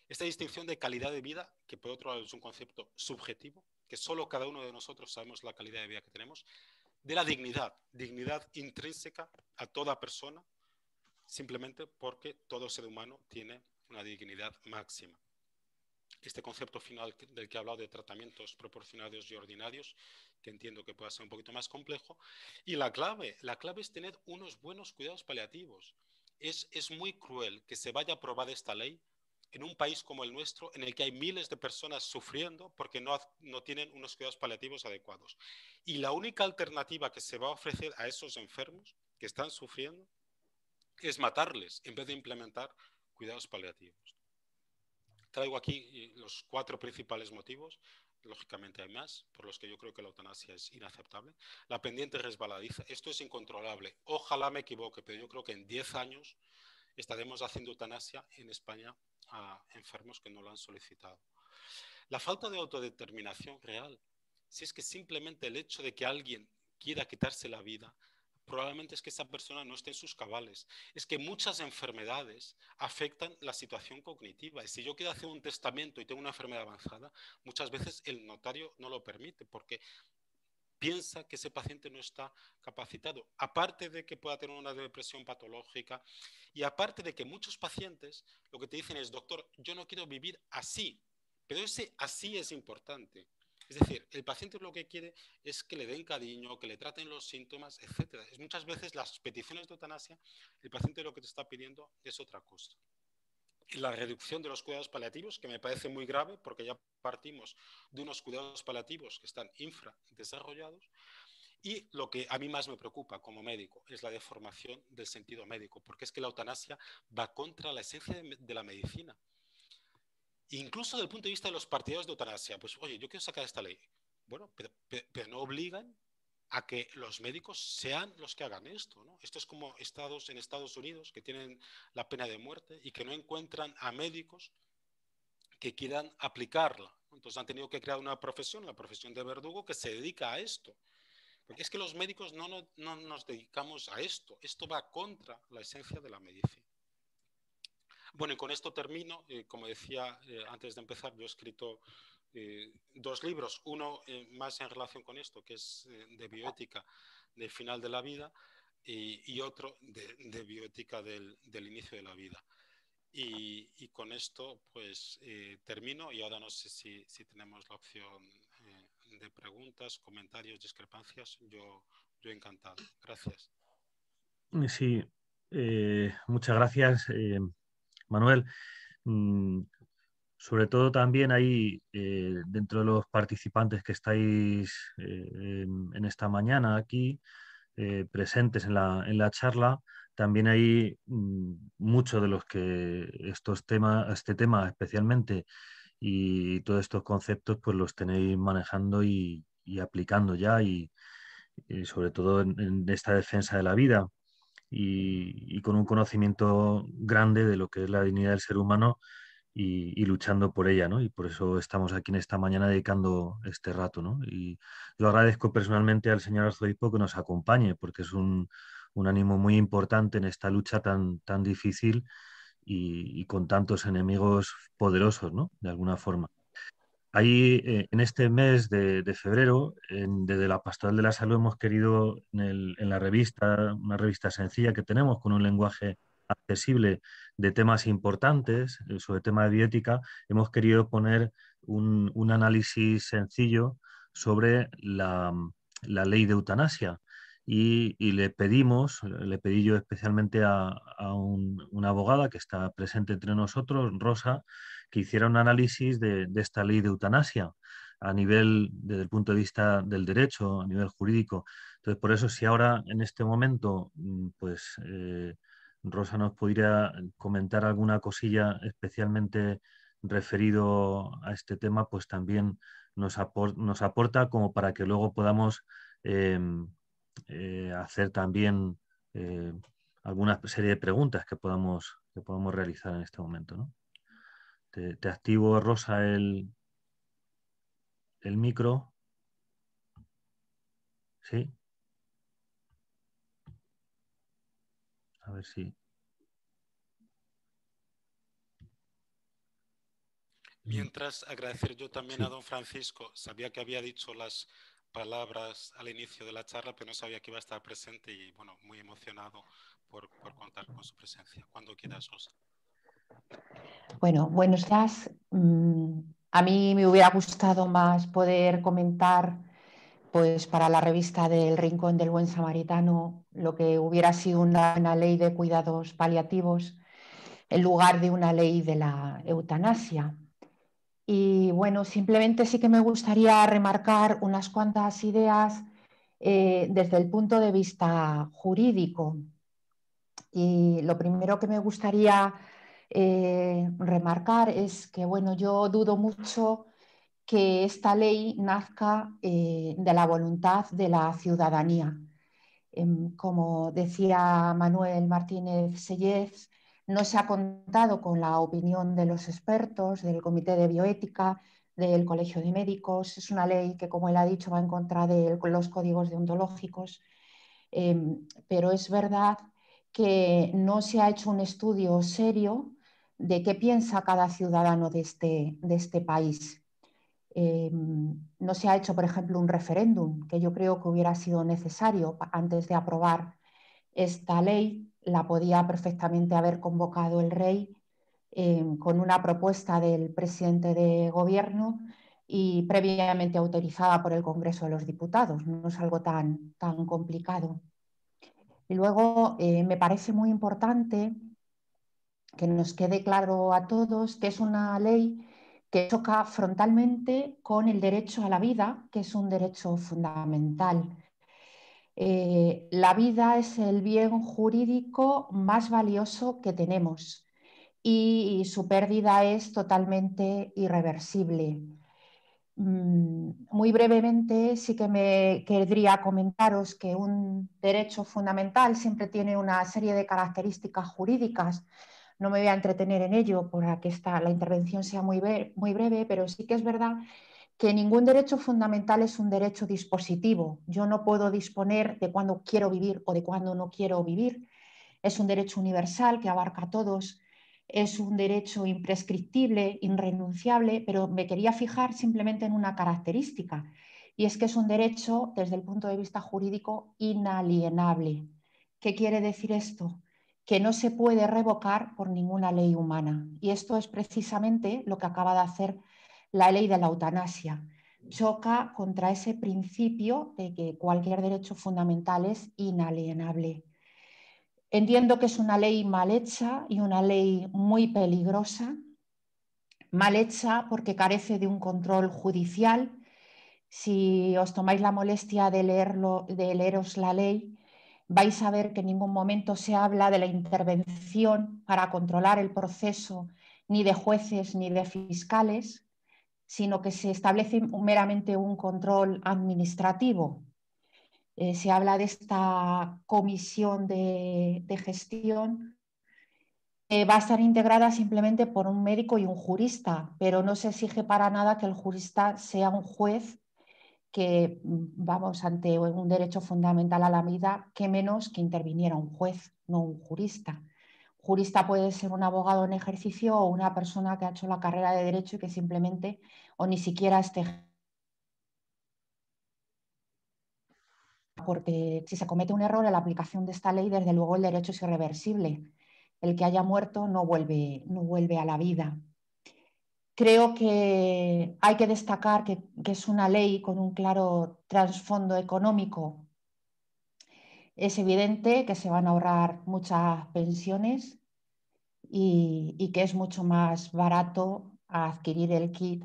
Esta distinción de calidad de vida, que por otro lado es un concepto subjetivo, que solo cada uno de nosotros sabemos la calidad de vida que tenemos, de la dignidad, dignidad intrínseca a toda persona, simplemente porque todo ser humano tiene una dignidad máxima. Este concepto final del que he hablado de tratamientos proporcionados y ordinarios, que entiendo que pueda ser un poquito más complejo, y la clave es tener unos buenos cuidados paliativos. Es muy cruel que se vaya a aprobar esta ley en un país como el nuestro, en el que hay miles de personas sufriendo porque no tienen unos cuidados paliativos adecuados. Y la única alternativa que se va a ofrecer a esos enfermos que están sufriendo es matarles en vez de implementar cuidados paliativos. Traigo aquí los 4 principales motivos, lógicamente hay más, por los que yo creo que la eutanasia es inaceptable. La pendiente resbaladiza, esto es incontrolable. Ojalá me equivoque, pero yo creo que en 10 años estaremos haciendo eutanasia en España a enfermos que no lo han solicitado. La falta de autodeterminación real, si es que simplemente el hecho de que alguien quiera quitarse la vida, probablemente es que esa persona no esté en sus cabales. Es que muchas enfermedades afectan la situación cognitiva. Y si yo quiero hacer un testamento y tengo una enfermedad avanzada, muchas veces el notario no lo permite porque piensa que ese paciente no está capacitado. Aparte de que pueda tener una depresión patológica y aparte de que muchos pacientes lo que te dicen es, doctor, yo no quiero vivir así. Pero ese así es importante. Es decir, el paciente lo que quiere es que le den cariño, que le traten los síntomas, etc. Muchas veces las peticiones de eutanasia, el paciente lo que te está pidiendo es otra cosa. Y la reducción de los cuidados paliativos, que me parece muy grave, porque ya partimos de unos cuidados paliativos que están infradesarrollados. Y lo que a mí más me preocupa como médico es la deformación del sentido médico, porque es que la eutanasia va contra la esencia de la medicina. Incluso desde el punto de vista de los partidarios de eutanasia, pues oye, yo quiero sacar esta ley. Bueno, pero no obligan a que los médicos sean los que hagan esto, ¿no? Esto es como en Estados Unidos que tienen la pena de muerte y que no encuentran a médicos que quieran aplicarla. Entonces han tenido que crear una profesión, la profesión de verdugo, que se dedica a esto. Porque es que los médicos no nos dedicamos a esto. Esto va contra la esencia de la medicina. Bueno, y con esto termino. Como decía antes de empezar, yo he escrito 2 libros. Uno más en relación con esto, que es de bioética del final de la vida, y otro de bioética del inicio de la vida. Y con esto pues termino y ahora no sé si tenemos la opción de preguntas, comentarios, discrepancias. Yo encantado. Gracias. Sí, muchas gracias, Manuel. Sobre todo también ahí, dentro de los participantes que estáis en esta mañana aquí, presentes en la charla, también hay muchos de los que este tema especialmente y todos estos conceptos, pues los tenéis manejando y aplicando ya, y sobre todo en esta defensa de la vida y con un conocimiento grande de lo que es la dignidad del ser humano y luchando por ella, ¿no? Y por eso estamos aquí en esta mañana dedicando este rato, ¿no? Y yo agradezco personalmente al señor arzobispo que nos acompañe, porque es un ánimo muy importante en esta lucha tan difícil y con tantos enemigos poderosos, ¿no? De alguna forma. Ahí, en este mes de febrero, desde la Pastoral de la Salud hemos querido en la revista, una revista sencilla que tenemos con un lenguaje accesible de temas importantes, sobre tema de bioética, hemos querido poner un análisis sencillo sobre la ley de eutanasia. Y le pedí yo especialmente a una abogada que está presente entre nosotros, Rosa, que hiciera un análisis de esta ley de eutanasia a nivel, desde el punto de vista del derecho, a nivel jurídico. Entonces, por eso, si ahora en este momento, pues Rosa nos podría comentar alguna cosilla especialmente referido a este tema, pues también nos aporta como para que luego podamos hacer también alguna serie de preguntas que podamos realizar en este momento, ¿no? Te activo, Rosa, el micro. ¿Sí? A ver si... Mientras, agradecer yo también Sí. a don Francisco. Sabía que había dicho las palabras al inicio de la charla, pero no sabía que iba a estar presente y, bueno, muy emocionado por contar con su presencia. Cuando quieras, Rosa. Bueno, buenos días. A mí me hubiera gustado más poder comentar, pues para la revista del Rincón del Buen Samaritano, lo que hubiera sido una ley de cuidados paliativos en lugar de una ley de la eutanasia. Y bueno, simplemente sí que me gustaría remarcar unas cuantas ideas desde el punto de vista jurídico. Y lo primero que me gustaría remarcar es que, bueno, yo dudo mucho que esta ley nazca de la voluntad de la ciudadanía. Como decía Manuel Martínez Sellez, no se ha contado con la opinión de los expertos, del Comité de Bioética, del Colegio de Médicos. Es una ley que, como él ha dicho, va en contra de los códigos deontológicos. Pero es verdad que no se ha hecho un estudio serio de qué piensa cada ciudadano de este país. No se ha hecho, por ejemplo, un referéndum, que yo creo que hubiera sido necesario antes de aprobar esta ley. La podía perfectamente haber convocado el rey con una propuesta del presidente de gobierno y previamente autorizada por el Congreso de los Diputados. No es algo tan complicado. Y luego me parece muy importante que nos quede claro a todos que es una ley que choca frontalmente con el derecho a la vida, que es un derecho fundamental. La vida es el bien jurídico más valioso que tenemos y su pérdida es totalmente irreversible. Muy brevemente, sí que me querría comentaros que un derecho fundamental siempre tiene una serie de características jurídicas. No me voy a entretener en ello para que la intervención sea muy breve, pero sí que es verdad que ningún derecho fundamental es un derecho dispositivo. Yo no puedo disponer de cuándo quiero vivir o de cuándo no quiero vivir. Es un derecho universal que abarca a todos. Es un derecho imprescriptible, irrenunciable, pero me quería fijar simplemente en una característica, y es que es un derecho, desde el punto de vista jurídico, inalienable. ¿Qué quiere decir esto? Que no se puede revocar por ninguna ley humana. Y esto es precisamente lo que acaba de hacer la ley de la eutanasia. Choca contra ese principio de que cualquier derecho fundamental es inalienable. Entiendo que es una ley mal hecha y una ley muy peligrosa. Mal hecha porque carece de un control judicial. Si os tomáis la molestia de leeros la ley, vais a ver que en ningún momento se habla de la intervención para controlar el proceso ni de jueces ni de fiscales, sino que se establece meramente un control administrativo. Se habla de esta comisión de gestión que va a estar integrada simplemente por un médico y un jurista, pero no se exige para nada que el jurista sea un juez que, vamos, ante un derecho fundamental a la vida, qué menos que interviniera un juez, no un jurista. Jurista puede ser un abogado en ejercicio o una persona que ha hecho la carrera de derecho y que simplemente o ni siquiera esté, porque si se comete un error en la aplicación de esta ley, desde luego el derecho es irreversible. el que haya muerto no vuelve a la vida. Creo que hay que destacar que es una ley con un claro trasfondo económico. Es evidente que se van a ahorrar muchas pensiones y que es mucho más barato adquirir el kit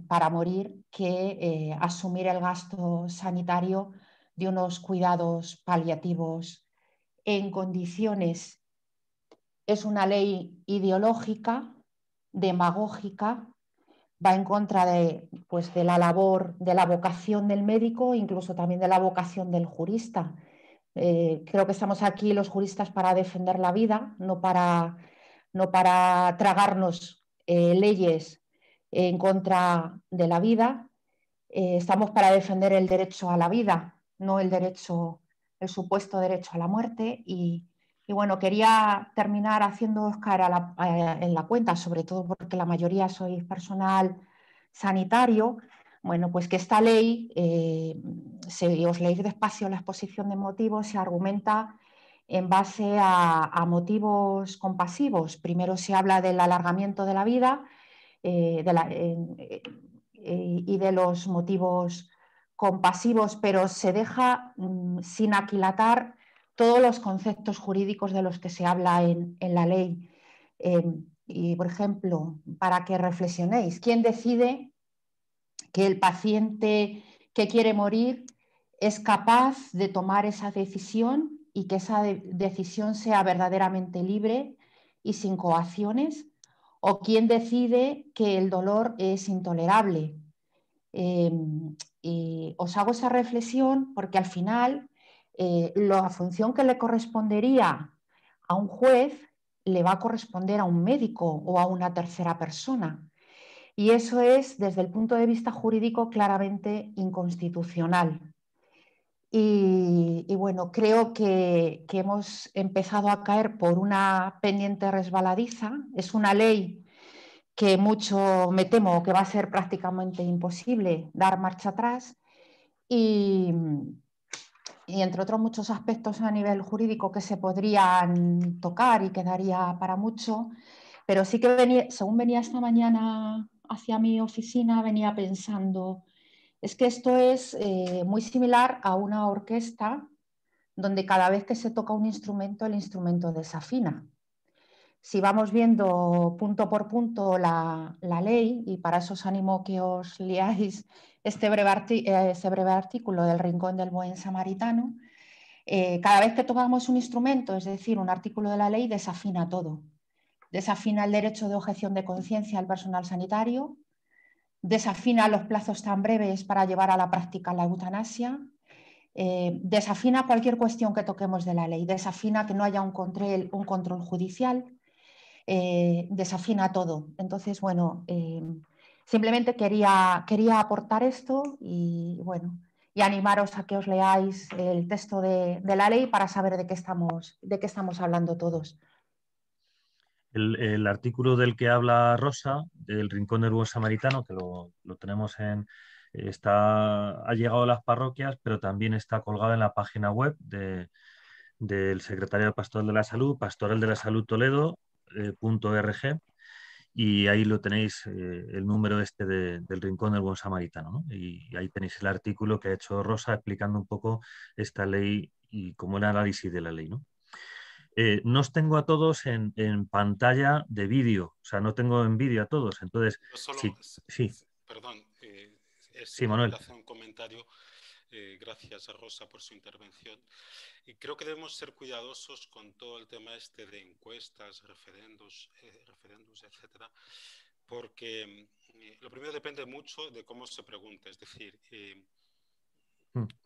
para morir que asumir el gasto sanitario de unos cuidados paliativos en condiciones. Es una ley ideológica, demagógica, va en contra pues, de la labor, de la vocación del médico, incluso también de la vocación del jurista. Creo que estamos aquí los juristas para defender la vida, no para tragarnos leyes en contra de la vida. Estamos para defender el derecho a la vida, no el supuesto derecho a la muerte. Y bueno, quería terminar haciéndoos caer en la cuenta, sobre todo porque la mayoría sois personal sanitario. Bueno, pues que esta ley, si os leéis despacio la exposición de motivos, se argumenta en base a motivos compasivos. Primero se habla del alargamiento de la vida y de los motivos compasivos, pero se deja sin aquilatar todos los conceptos jurídicos de los que se habla en la ley. Y, por ejemplo, para que reflexionéis, ¿quién decide que el paciente que quiere morir es capaz de tomar esa decisión y que esa decisión sea verdaderamente libre y sin coacciones? ¿O quién decide que el dolor es intolerable? Y os hago esa reflexión porque al final la función que le correspondería a un juez le va a corresponder a un médico o a una tercera persona. Y eso es, desde el punto de vista jurídico, claramente inconstitucional. Y bueno, creo que hemos empezado a caer por una pendiente resbaladiza. Es una ley que mucho me temo que va a ser prácticamente imposible dar marcha atrás. Y entre otros muchos aspectos a nivel jurídico que se podrían tocar y quedaría para mucho, pero sí que según venía esta mañana hacia mi oficina, venía pensando, es que esto es muy similar a una orquesta donde cada vez que se toca un instrumento, el instrumento desafina. Si vamos viendo punto por punto la ley, y para eso os animo que os leáis este breve artículo del Rincón del Buen Samaritano, cada vez que tocamos un instrumento, es decir, un artículo de la ley, desafina todo. Desafina el derecho de objeción de conciencia al personal sanitario, desafina los plazos tan breves para llevar a la práctica la eutanasia, desafina cualquier cuestión que toquemos de la ley, desafina que no haya un control judicial, desafina todo. Entonces, bueno, simplemente quería aportar esto y, bueno, y animaros a que os leáis el texto de la ley para saber de qué estamos hablando todos. El artículo del que habla Rosa, del Rincón del Buen Samaritano, que lo tenemos ha llegado a las parroquias, pero también está colgado en la página web del Secretariado Pastoral de la Salud, Pastoral de la Salud Toledo.org, y ahí lo tenéis, el número del Rincón del Buen Samaritano, ¿no? Y ahí tenéis el artículo que ha hecho Rosa explicando un poco esta ley y cómo el análisis de la ley, ¿no? No os tengo a todos en pantalla de vídeo, o sea, no tengo en vídeo a todos, entonces, sí. Perdón, Sí, Manuel. hacer un comentario. Gracias a Rosa por su intervención. Y creo que debemos ser cuidadosos con todo el tema de encuestas, referendos, etcétera, porque lo primero depende mucho de cómo se pregunte, es decir,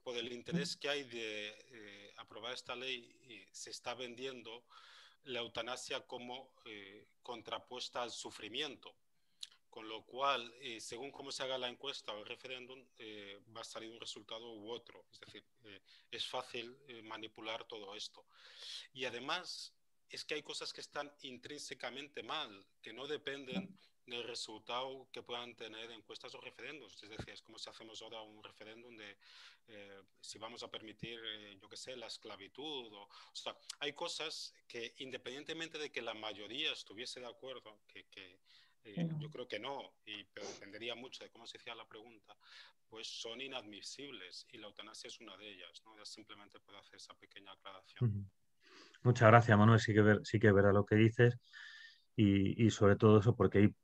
por el interés que hay de aprobar esta ley, se está vendiendo la eutanasia como contrapuesta al sufrimiento. Con lo cual, según cómo se haga la encuesta o el referéndum, va a salir un resultado u otro. Es decir, es fácil manipular todo esto. Y además, es que hay cosas que están intrínsecamente mal, que no dependen del resultado que puedan tener encuestas o referendos. Es decir, es como si hacemos ahora un referéndum de si vamos a permitir, yo qué sé, la esclavitud. O sea, hay cosas que, independientemente de que la mayoría estuviese de acuerdo, yo creo que no, pero dependería mucho de cómo se hiciera la pregunta, pues son inadmisibles, y la eutanasia es una de ellas, ¿no? Ya simplemente puedo hacer esa pequeña aclaración. Muchas gracias, Manuel. Sí que verá lo que dices. Y sobre todo eso, porque hay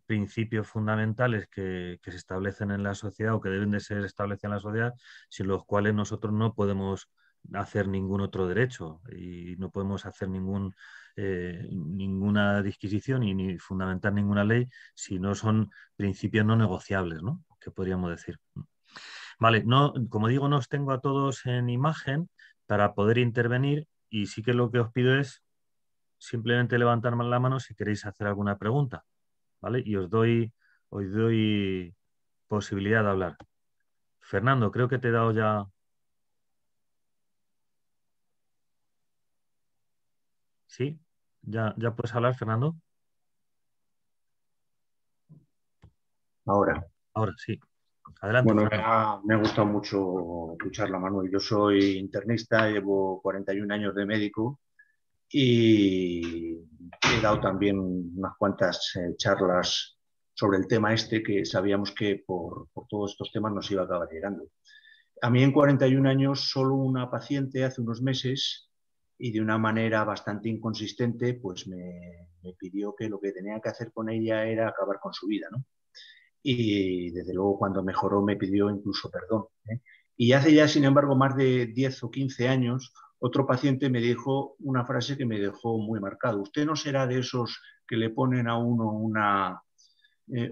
principios fundamentales que se establecen en la sociedad o que deben de ser establecidos en la sociedad, sin los cuales nosotros no podemos hacer ningún otro derecho y no podemos hacer ninguna disquisición y ni fundamentar ninguna ley si no son principios no negociables, ¿no? Que podríamos decir. Vale, no, como digo, no os tengo a todos en imagen para poder intervenir, y sí que lo que os pido es simplemente levantar la mano si queréis hacer alguna pregunta, ¿vale? Y os doy posibilidad de hablar. Fernando, creo que te he dado ya... ¿Sí? ¿Ya puedes hablar, Fernando? Ahora. Ahora, sí. Adelante, Bueno, Fernando. me ha gustado mucho tu charla, Manuel. Yo soy internista, llevo 41 años de médico y he dado también unas cuantas charlas sobre el tema este, que sabíamos que por todos estos temas nos iba a acabar llegando. A mí en 41 años solo una paciente hace unos meses, y de una manera bastante inconsistente, pues me pidió que lo que tenía que hacer con ella era acabar con su vida, ¿no? Y desde luego cuando mejoró me pidió incluso perdón, ¿eh? Y hace ya, sin embargo, más de 10 o 15 años, otro paciente me dijo una frase que me dejó muy marcado. Usted no será de esos que le ponen a uno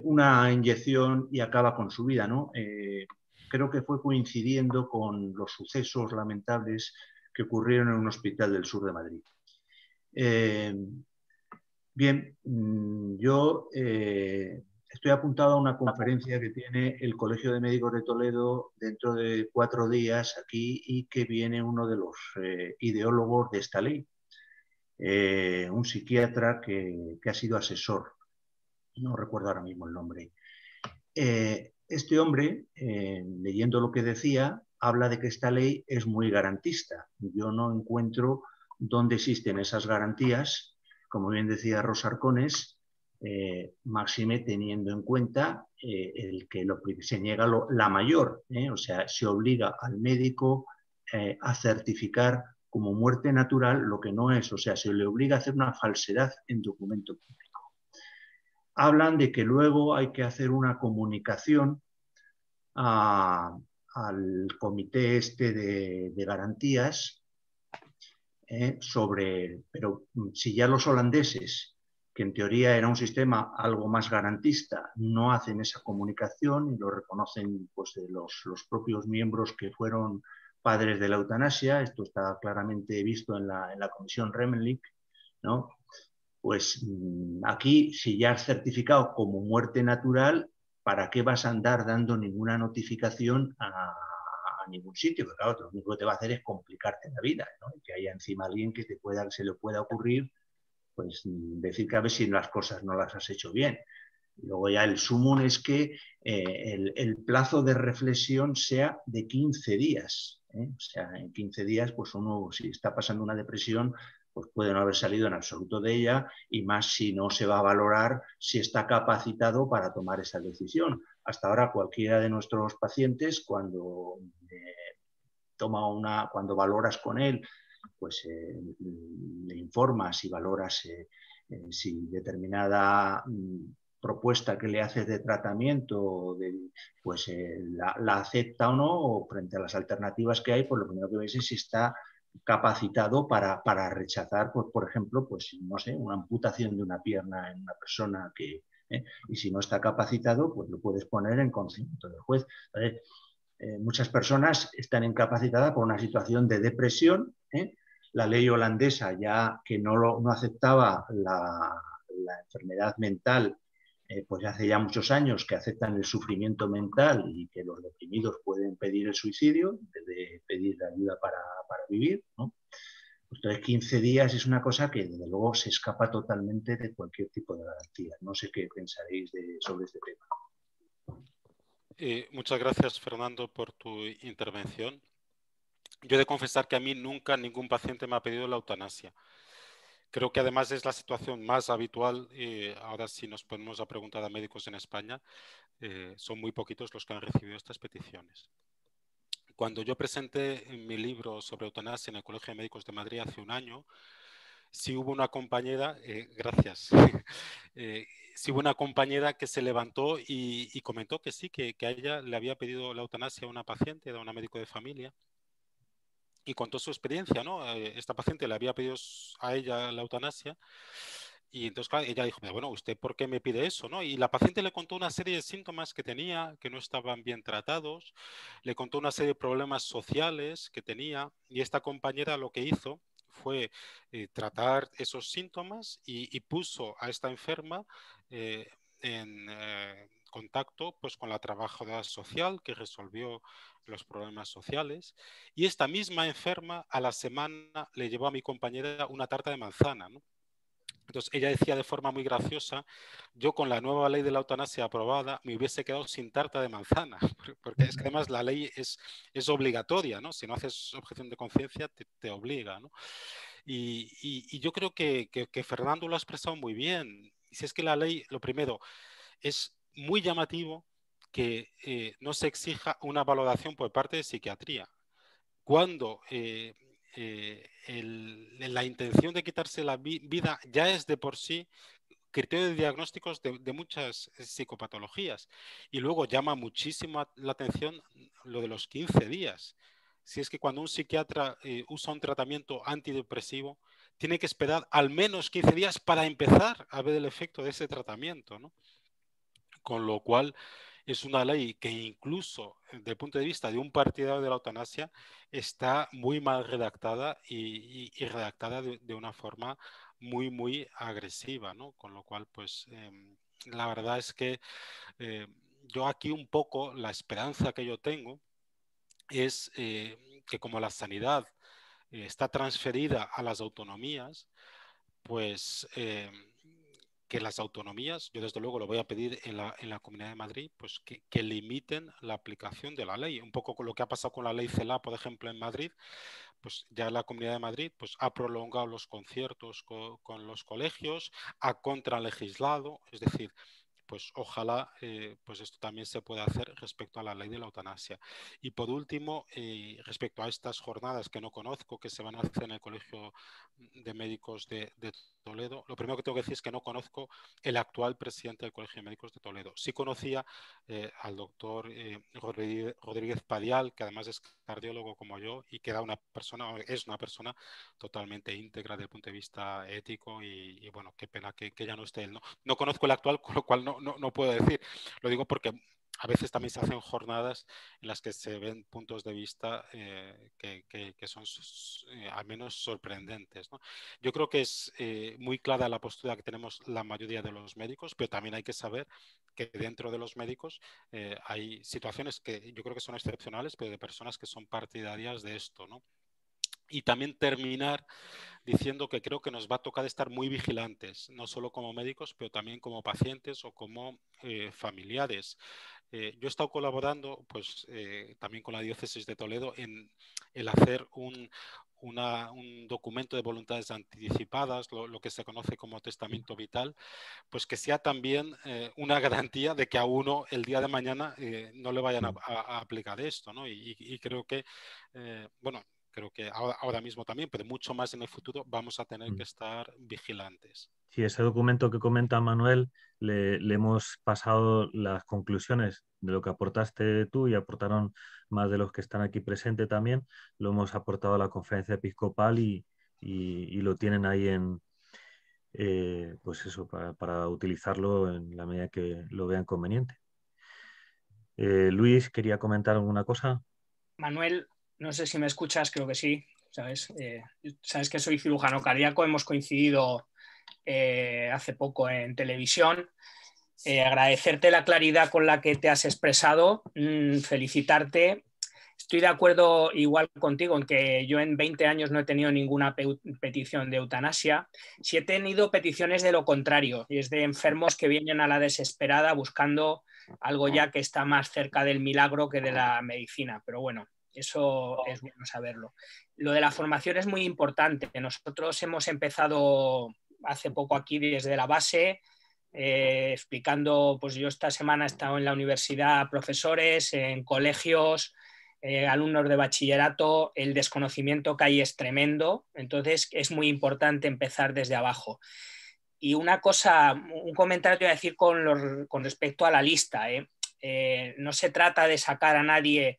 una inyección y acaba con su vida, ¿no? Creo que fue coincidiendo con los sucesos lamentables que ocurrieron en un hospital del sur de Madrid. Bien, yo estoy apuntado a una conferencia que tiene el Colegio de Médicos de Toledo dentro de 4 días aquí, y que viene uno de los ideólogos de esta ley, un psiquiatra que ha sido asesor, no recuerdo ahora mismo el nombre. Este hombre, leyendo lo que decía, habla de que esta ley es muy garantista. Yo no encuentro dónde existen esas garantías, como bien decía Rosa Arcones, máxime teniendo en cuenta el que se niega la mayor, o sea, se obliga al médico a certificar como muerte natural lo que no es, o sea, se le obliga a hacer una falsedad en documento público. Hablan de que luego hay que hacer una comunicación al comité este de garantías pero si ya los holandeses, que en teoría era un sistema algo más garantista, no hacen esa comunicación y lo reconocen pues, los propios miembros que fueron padres de la eutanasia, esto está claramente visto en la comisión Remmenlich, ¿no? Pues aquí, si ya has certificado como muerte natural, ¿para qué vas a andar dando ninguna notificación a ningún sitio? Porque claro, lo único que te va a hacer es complicarte la vida, ¿no? Y que haya encima alguien que se le pueda ocurrir, pues decir que a ver si las cosas no las has hecho bien. Y luego ya el sumum es que el plazo de reflexión sea de 15 días. O sea, en 15 días, pues uno, si está pasando una depresión, pues puede no haber salido en absoluto de ella, y más si no se va a valorar si está capacitado para tomar esa decisión. Hasta ahora cualquiera de nuestros pacientes, cuando cuando valoras con él, pues le informas y valoras si determinada propuesta que le haces de tratamiento pues la acepta o no, o frente a las alternativas que hay, pues lo primero que ves es si está capacitado para rechazar, pues, por ejemplo, pues no sé, una amputación de una pierna en una persona y si no está capacitado, pues lo puedes poner en conocimiento del juez. Muchas personas están incapacitadas por una situación de depresión. La ley holandesa, ya que no aceptaba la enfermedad mental, pues hace ya muchos años que aceptan el sufrimiento mental y que los deprimidos pueden pedir el suicidio en vez de pedir ayuda para vivir, ¿no? Pues Entonces, 15 días es una cosa que, desde luego, se escapa totalmente de cualquier tipo de garantía. No sé qué pensaréis sobre este tema. Muchas gracias, Fernando, por tu intervención. Yo he de confesar que a mí nunca ningún paciente me ha pedido la eutanasia. Creo que además es la situación más habitual. Ahora si nos ponemos a preguntar a médicos en España, son muy poquitos los que han recibido estas peticiones. Cuando yo presenté mi libro sobre eutanasia en el Colegio de Médicos de Madrid hace un año, sí hubo una compañera, gracias, sí hubo una compañera que se levantó y comentó que sí, que a ella le había pedido la eutanasia a una paciente, a una médico de familia, y contó su experiencia, ¿no? Esta paciente le había pedido a ella la eutanasia y entonces claro, ella dijo, bueno, ¿usted por qué me pide eso, no? Y la paciente le contó una serie de síntomas que tenía, que no estaban bien tratados, le contó una serie de problemas sociales que tenía y esta compañera lo que hizo fue tratar esos síntomas y puso a esta enferma en contacto pues, con la trabajadora social que resolvió los problemas sociales y esta misma enferma a la semana le llevó a mi compañera una tarta de manzana, ¿no? Entonces ella decía de forma muy graciosa, yo con la nueva ley de la eutanasia aprobada me hubiese quedado sin tarta de manzana, porque es que además la ley es obligatoria, ¿no? Si no haces objeción de conciencia te obliga, ¿no? Y yo creo que Fernando lo ha expresado muy bien. Y si es que la ley, lo primero, es muy llamativo que no se exija una valoración por parte de psiquiatría. Cuando la intención de quitarse la vida ya es de por sí criterio de diagnósticos de muchas psicopatologías. Y luego llama muchísimo la atención lo de los 15 días. Si es que cuando un psiquiatra usa un tratamiento antidepresivo, tiene que esperar al menos 15 días para empezar a ver el efecto de ese tratamiento, ¿no? Con lo cual es una ley que incluso desde el punto de vista de un partidario de la eutanasia está muy mal redactada y redactada de una forma muy, muy agresiva, ¿no? Con lo cual, pues la verdad es que yo aquí un poco la esperanza que yo tengo es que como la sanidad está transferida a las autonomías, pues que las autonomías, yo desde luego lo voy a pedir en la Comunidad de Madrid, pues que limiten la aplicación de la ley. Un poco con lo que ha pasado con la ley CELA, por ejemplo, en Madrid, pues ya la Comunidad de Madrid pues, ha prolongado los conciertos con los colegios, ha contralegislado, es decir, pues ojalá pues esto también se pueda hacer respecto a la ley de la eutanasia. Y por último, respecto a estas jornadas que no conozco, que se van a hacer en el Colegio de Médicos de Toledo, lo primero que tengo que decir es que no conozco el actual presidente del Colegio de Médicos de Toledo. Sí conocía al doctor Rodríguez Padial, que además es cardiólogo como yo y que es una persona totalmente íntegra desde el punto de vista ético y bueno, qué pena que ya no esté él. No conozco el actual, con lo cual no puedo decir. Lo digo porque a veces también se hacen jornadas en las que se ven puntos de vista que son al menos sorprendentes, ¿no? Yo creo que es muy clara la postura que tenemos la mayoría de los médicos, pero también hay que saber que dentro de los médicos hay situaciones que yo creo que son excepcionales, pero de personas que son partidarias de esto, ¿no? Y también terminar diciendo que creo que nos va a tocar estar muy vigilantes, no solo como médicos, pero también como pacientes o como familiares. Yo he estado colaborando pues, también con la Diócesis de Toledo en el hacer un documento de voluntades anticipadas, lo que se conoce como testamento vital, pues que sea también una garantía de que a uno el día de mañana no le vayan a aplicar esto, ¿no? Y creo que, bueno, creo que ahora mismo también, pero mucho más en el futuro, vamos a tener que estar vigilantes. Sí, ese documento que comenta Manuel, le hemos pasado las conclusiones de lo que aportaste tú y aportaron más de los que están aquí presentes también. Lo hemos aportado a la conferencia episcopal y lo tienen ahí pues eso, para utilizarlo en la medida que lo vean conveniente. Luis, ¿quería comentar alguna cosa? Manuel, no sé si me escuchas, creo que sí. Sabes que soy cirujano cardíaco, hemos coincidido hace poco en televisión. Agradecerte la claridad con la que te has expresado, felicitarte Estoy de acuerdo igual contigo en que yo en 20 años no he tenido ninguna petición de eutanasia. Sí he tenido peticiones de lo contrario, y es de enfermos que vienen a la desesperada buscando algo ya que está más cerca del milagro que de la medicina. Pero bueno, eso es bueno saberlo. Lo de la formación es muy importante. Nosotros hemos empezado hace poco aquí desde la base, explicando, pues yo esta semana he estado en la universidad, profesores, en colegios, alumnos de bachillerato. El desconocimiento que hay es tremendo, entonces es muy importante empezar desde abajo. Y una cosa, un comentario te voy a decir con respecto a la lista. No se trata de sacar a nadie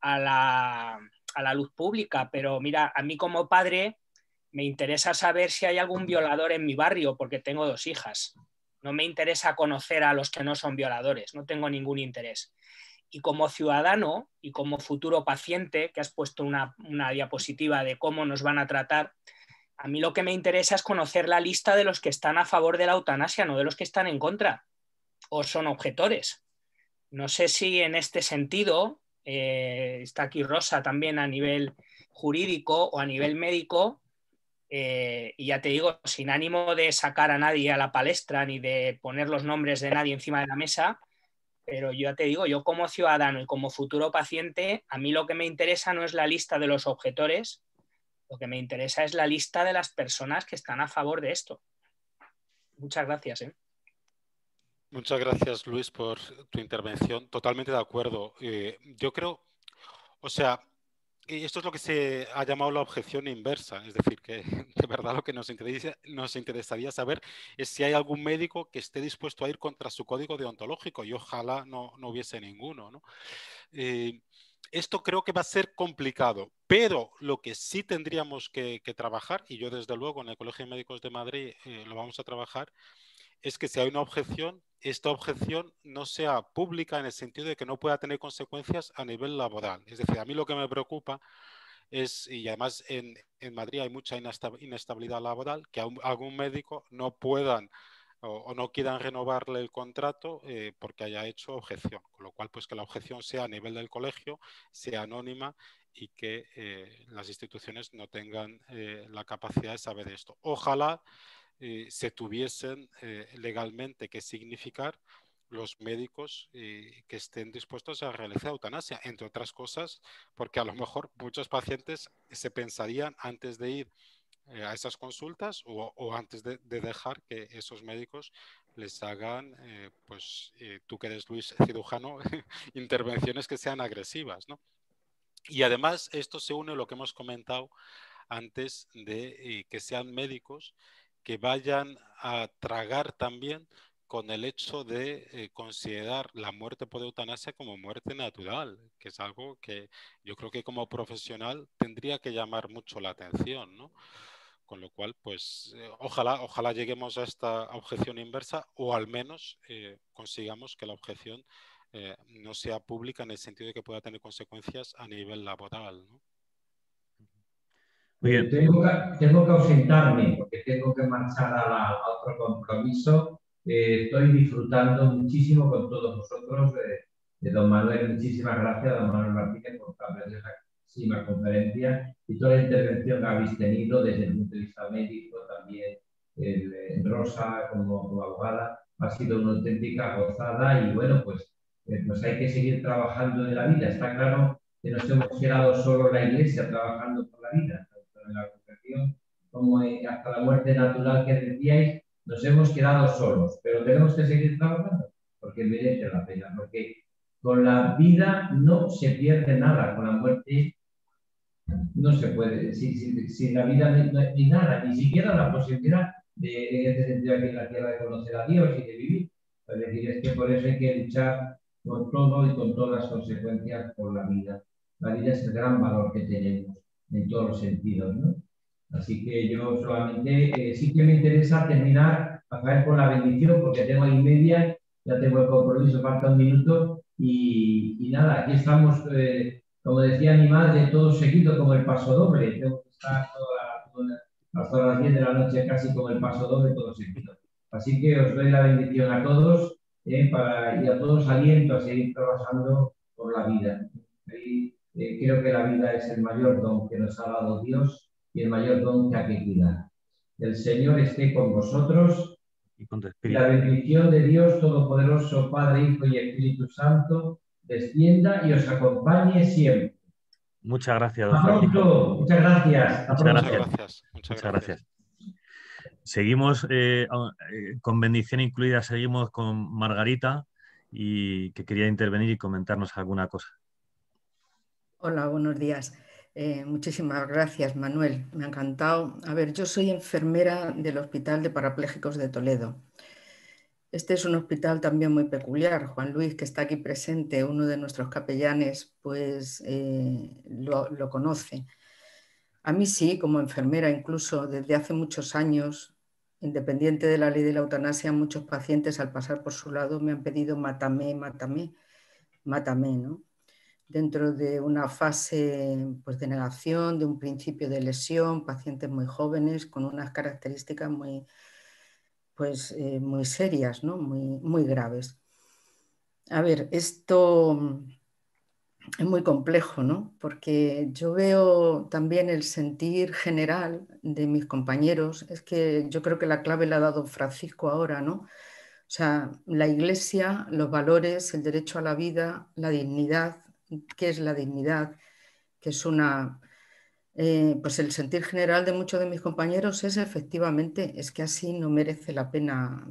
a la luz pública, pero mira, a mí como padre me interesa saber si hay algún violador en mi barrio, porque tengo 2 hijas. No me interesa conocer a los que no son violadores, no tengo ningún interés. Y como ciudadano y como futuro paciente, que has puesto una diapositiva de cómo nos van a tratar, a mí lo que me interesa es conocer la lista de los que están a favor de la eutanasia, no de los que están en contra o son objetores. No sé si en este sentido, está aquí Rosa también a nivel jurídico o a nivel médico, y ya te digo, sin ánimo de sacar a nadie a la palestra ni de poner los nombres de nadie encima de la mesa, pero yo ya te digo, yo como ciudadano y como futuro paciente, a mí lo que me interesa no es la lista de los objetores, lo que me interesa es la lista de las personas que están a favor de esto. Muchas gracias. Muchas gracias, Luis, por tu intervención. Totalmente de acuerdo. Yo creo, o sea, y esto es lo que se ha llamado la objeción inversa, es decir, que de verdad lo que nos interesaría saber es si hay algún médico que esté dispuesto a ir contra su código deontológico, y ojalá no hubiese ninguno, ¿no? Esto creo que va a ser complicado, pero lo que sí tendríamos que trabajar, y yo desde luego en el Colegio de Médicos de Madrid lo vamos a trabajar, es que si hay una objeción, esta objeción no sea pública en el sentido de que no pueda tener consecuencias a nivel laboral. Es decir, a mí lo que me preocupa es, y además en Madrid hay mucha inestabilidad laboral, que algún médico no puedan o no quieran renovarle el contrato porque haya hecho objeción. Con lo cual, pues que la objeción sea a nivel del colegio, sea anónima y que las instituciones no tengan la capacidad de saber esto. Ojalá se tuviesen legalmente que significar los médicos que estén dispuestos a realizar eutanasia, entre otras cosas, porque a lo mejor muchos pacientes se pensarían antes de ir a esas consultas o antes de dejar que esos médicos les hagan, tú que eres, Luis, cirujano, intervenciones que sean agresivas, ¿no? Y además esto se une a lo que hemos comentado antes de que sean médicos que vayan a tragar también con el hecho de considerar la muerte por eutanasia como muerte natural, que es algo que yo creo que como profesional tendría que llamar mucho la atención, ¿no? Con lo cual, pues ojalá lleguemos a esta objeción inversa o al menos consigamos que la objeción no sea pública en el sentido de que pueda tener consecuencias a nivel laboral, ¿no? Bien. Tengo que ausentarme porque tengo que marchar a otro compromiso. Estoy disfrutando muchísimo con todos vosotros. De don Manuel, muchísimas gracias, don Manuel Martínez, por esta conferencia y toda la intervención que habéis tenido desde el punto de vista médico, también Rosa como abogada. Ha sido una auténtica gozada y bueno, pues hay que seguir trabajando en la vida. Está claro que nos hemos quedado solo en la Iglesia trabajando por la vida, en la confesión, como hasta la muerte natural que decíais, nos hemos quedado solos, pero tenemos que seguir trabajando porque merece la pena, porque con la vida no se pierde nada, con la muerte no se puede, sin la vida no hay nada, ni siquiera la posibilidad de, en este sentido aquí en la tierra, de conocer a Dios y de vivir. Es decir, es que por eso hay que luchar con todo y con todas las consecuencias por la vida. La vida es el gran valor que tenemos en todos los sentidos, ¿no? Así que yo solamente sí que me interesa terminar a través con la bendición, porque tengo ahí media, ya tengo el compromiso, falta un minuto y nada, aquí estamos, como decía mi madre, todo seguido como el paso doble. Tengo que estar hasta las 10 de la noche casi como el paso doble, todo seguido. Así que os doy la bendición a todos y a todos aliento a seguir trabajando por la vida. Y, creo que la vida es el mayor don que nos ha dado Dios y el mayor don que hay que cuidar. El Señor esté con vosotros Y con tu y espíritu. la bendición de Dios Todopoderoso, Padre, Hijo y Espíritu Santo, descienda y os acompañe siempre. Muchas gracias, don Hasta Francisco. pronto. Muchas gracias. Hasta Muchas pronto. Muchas gracias. gracias. Muchas gracias. Seguimos con bendición incluida, seguimos con Margarita y que quería intervenir y comentarnos alguna cosa. Hola, buenos días. Muchísimas gracias, Manuel. Me ha encantado. A ver, yo soy enfermera del Hospital de Parapléjicos de Toledo. Este es un hospital también muy peculiar. Juan Luis, que está aquí presente, uno de nuestros capellanes, pues lo conoce. A mí sí, como enfermera, incluso desde hace muchos años, independiente de la ley de la eutanasia, muchos pacientes al pasar por su lado me han pedido mátame, mátame, mátame, ¿no? Dentro de una fase pues, de negación, de un principio de lesión, pacientes muy jóvenes con unas características muy, pues, muy serias, ¿no? Muy graves. A ver, esto es muy complejo, ¿no? Porque yo veo también el sentir general de mis compañeros, es que yo creo que la clave la ha dado Francisco ahora, ¿no? O sea, la Iglesia, los valores, el derecho a la vida, la dignidad. ¿Qué es la dignidad? Que es una... pues el sentir general de muchos de mis compañeros es efectivamente, es que así no merece la pena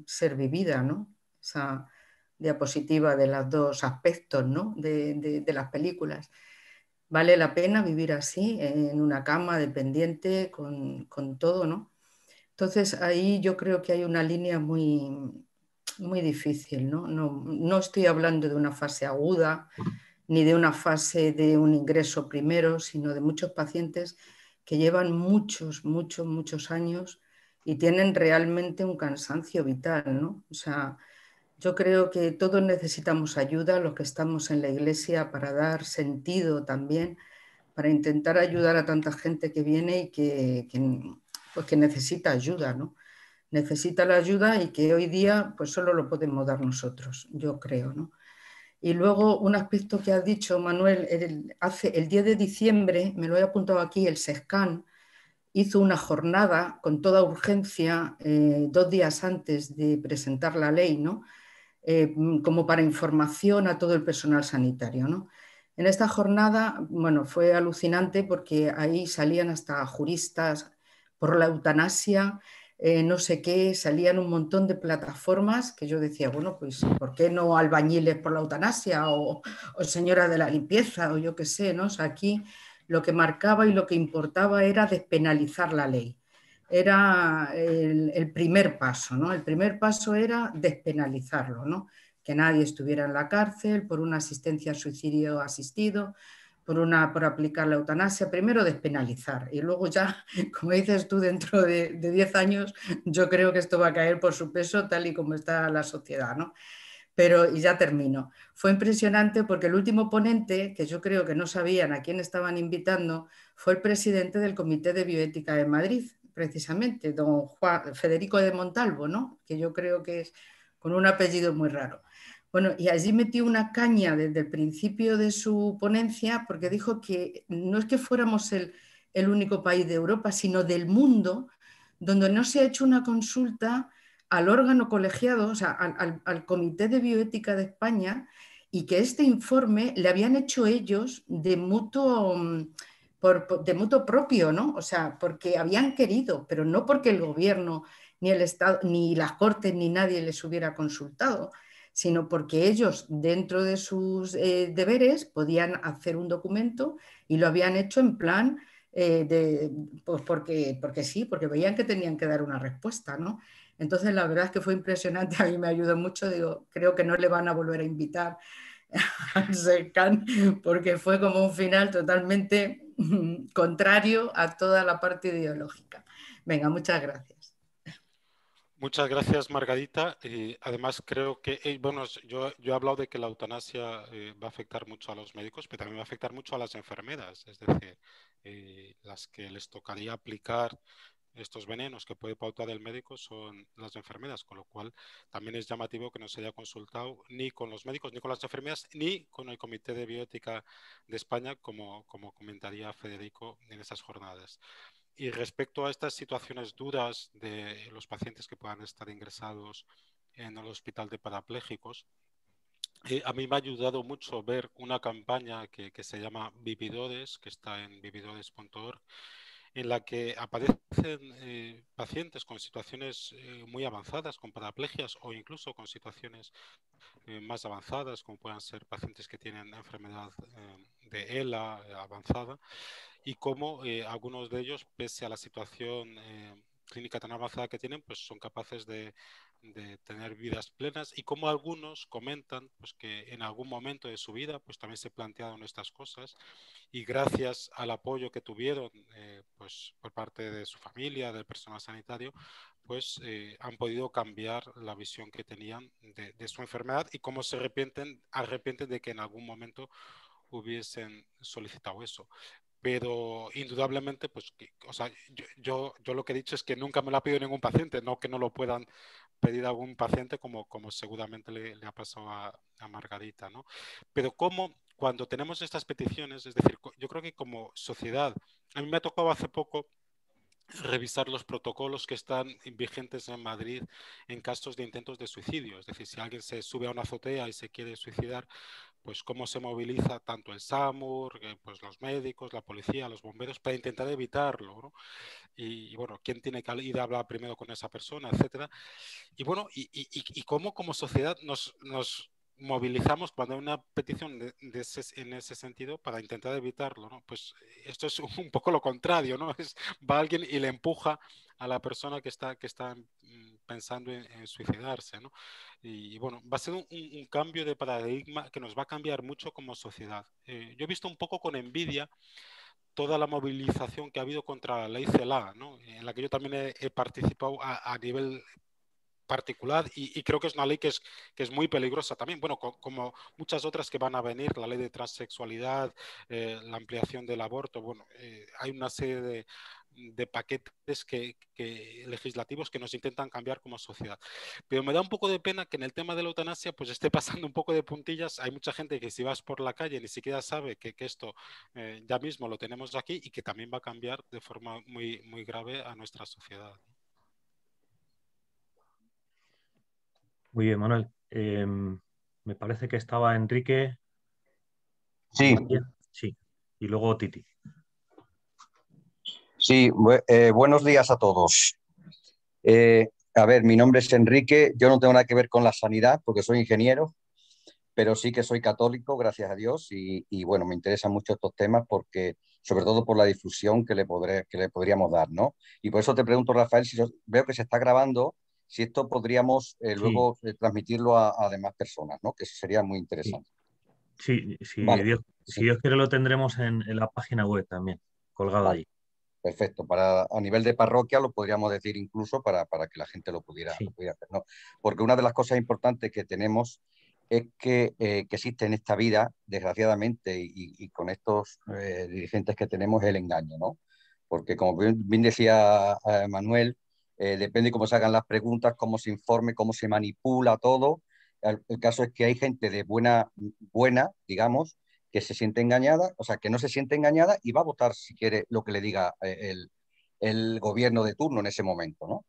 ser vivida, ¿no? Esa diapositiva de los dos aspectos, ¿no? de las películas. Vale la pena vivir así, en una cama dependiente, con todo, ¿no? Entonces ahí yo creo que hay una línea muy difícil, ¿no? No estoy hablando de una fase aguda ni de una fase de un ingreso primero, sino de muchos pacientes que llevan muchos años y tienen realmente un cansancio vital, ¿no? O sea, yo creo que todos necesitamos ayuda, los que estamos en la iglesia, para dar sentido también, para intentar ayudar a tanta gente que viene y pues que necesita ayuda, ¿no? Necesita la ayuda y que hoy día pues solo lo podemos dar nosotros, yo creo, ¿no? Y luego un aspecto que has dicho, Manuel, el 10 de diciembre, me lo he apuntado aquí, el SESCAN hizo una jornada con toda urgencia 2 días antes de presentar la ley, ¿no? Como para información a todo el personal sanitario, ¿no? En esta jornada, bueno, fue alucinante porque ahí salían hasta juristas por la eutanasia, no sé qué, salían un montón de plataformas que yo decía, bueno, pues ¿por qué no albañiles por la eutanasia o señora de la limpieza o yo qué sé, ¿no? O sea, aquí lo que marcaba y lo que importaba era despenalizar la ley. Era el primer paso, ¿no? El primer paso era despenalizarlo, ¿no? Que nadie estuviera en la cárcel por una asistencia al suicidio asistido, por aplicar la eutanasia, primero despenalizar y luego ya, como dices tú, dentro de 10 años yo creo que esto va a caer por su peso tal y como está la sociedad, ¿no? Pero, y ya termino, fue impresionante porque el último ponente, que yo creo que no sabían a quién estaban invitando, fue el presidente del Comité de Bioética de Madrid, precisamente, don Federico de Montalvo, ¿no? Que yo creo que es con un apellido muy raro. Bueno, y allí metió una caña desde el principio de su ponencia porque dijo que no es que fuéramos el único país de Europa, sino del mundo donde no se ha hecho una consulta al órgano colegiado, o sea, al Comité de Bioética de España, y que este informe le habían hecho ellos de mutuo propio, ¿no? O sea, porque habían querido, pero no porque el gobierno, ni el Estado, ni las Cortes, ni nadie les hubiera consultado, sino porque ellos, dentro de sus deberes, podían hacer un documento y lo habían hecho en plan pues porque sí, porque veían que tenían que dar una respuesta, ¿no? Entonces, la verdad es que fue impresionante, a mí me ayudó mucho, digo, creo que no le van a volver a invitar al SECAN porque fue como un final totalmente contrario a toda la parte ideológica. Venga, muchas gracias. Muchas gracias, Margarita. Además, creo que, bueno, yo he hablado de que la eutanasia va a afectar mucho a los médicos, pero también va a afectar mucho a las enfermeras, es decir, las que les tocaría aplicar estos venenos que puede pautar el médico son las enfermeras, con lo cual también es llamativo que no se haya consultado ni con los médicos, ni con las enfermeras, ni con el Comité de Bioética de España, como comentaría Federico en esas jornadas. Y respecto a estas situaciones duras de los pacientes que puedan estar ingresados en el hospital de parapléjicos, a mí me ha ayudado mucho ver una campaña que se llama Vividores, que está en vividores.org, en la que aparecen pacientes con situaciones muy avanzadas, con paraplegias o incluso con situaciones más avanzadas, como puedan ser pacientes que tienen enfermedad de ELA avanzada, y cómo algunos de ellos, pese a la situación clínica tan avanzada que tienen, pues son capaces de tener vidas plenas, y como algunos comentan pues que en algún momento de su vida pues también se plantearon estas cosas, y gracias al apoyo que tuvieron pues por parte de su familia, del personal sanitario, pues han podido cambiar la visión que tenían de su enfermedad, y cómo se arrepienten de que en algún momento hubiesen solicitado eso. Pero indudablemente, pues, o sea, yo lo que he dicho es que nunca me lo ha pedido ningún paciente, no que no lo puedan pedir a algún paciente, como seguramente le ha pasado a Margarita, ¿no? Pero como cuando tenemos estas peticiones, es decir, yo creo que como sociedad, a mí me ha tocado hace poco revisar los protocolos que están vigentes en Madrid en casos de intentos de suicidio. Es decir, si alguien se sube a una azotea y se quiere suicidar, pues cómo se moviliza tanto el SAMUR, pues los médicos, la policía, los bomberos, para intentar evitarlo, ¿no? Y bueno, quién tiene que ir a hablar primero con esa persona, etcétera. Y bueno, y cómo como sociedad nos movilizamos cuando hay una petición en ese sentido para intentar evitarlo, ¿no? Pues esto es un poco lo contrario, ¿no? Va alguien y le empuja a la persona que está pensando en suicidarse, ¿no? Y bueno, va a ser un cambio de paradigma que nos va a cambiar mucho como sociedad. Yo he visto un poco con envidia toda la movilización que ha habido contra la ley CELA, ¿no? En la que yo también he participado a nivel particular, y creo que es una ley que es muy peligrosa también, bueno, como muchas otras que van a venir, la ley de transexualidad, la ampliación del aborto, bueno, hay una serie de paquetes legislativos que nos intentan cambiar como sociedad. Pero me da un poco de pena que en el tema de la eutanasia pues esté pasando un poco de puntillas. Hay mucha gente que si vas por la calle ni siquiera sabe que esto ya mismo lo tenemos aquí, y que también va a cambiar de forma muy, muy grave a nuestra sociedad. Muy bien, Manuel. Me parece que estaba Enrique. Sí, sí. Y luego Titi. sí, buenos días a todos. A ver, mi nombre es Enrique, yo no tengo nada que ver con la sanidad porque soy ingeniero, pero sí que soy católico, gracias a Dios, y bueno, me interesan mucho estos temas porque, sobre todo por la difusión que le podríamos dar, ¿no? Y por eso te pregunto, Rafael, si veo que se está grabando, si esto podríamos luego transmitirlo a demás personas, ¿no? Que eso sería muy interesante. Sí, si Vale. Dios quiere lo tendremos en la página web también, colgado Vale. ahí. Perfecto. A nivel de parroquia lo podríamos decir incluso para que la gente lo pudiera hacer, ¿no? Porque una de las cosas importantes que tenemos es que existe en esta vida, desgraciadamente, y con estos dirigentes que tenemos, el engaño, ¿no? Porque como bien decía Manuel, depende cómo se hagan las preguntas, cómo se informe, cómo se manipula todo. El caso es que hay gente de buena, digamos, que se siente engañada, o sea, que no se siente engañada y va a votar si quiere lo que le diga el gobierno de turno en ese momento, ¿no?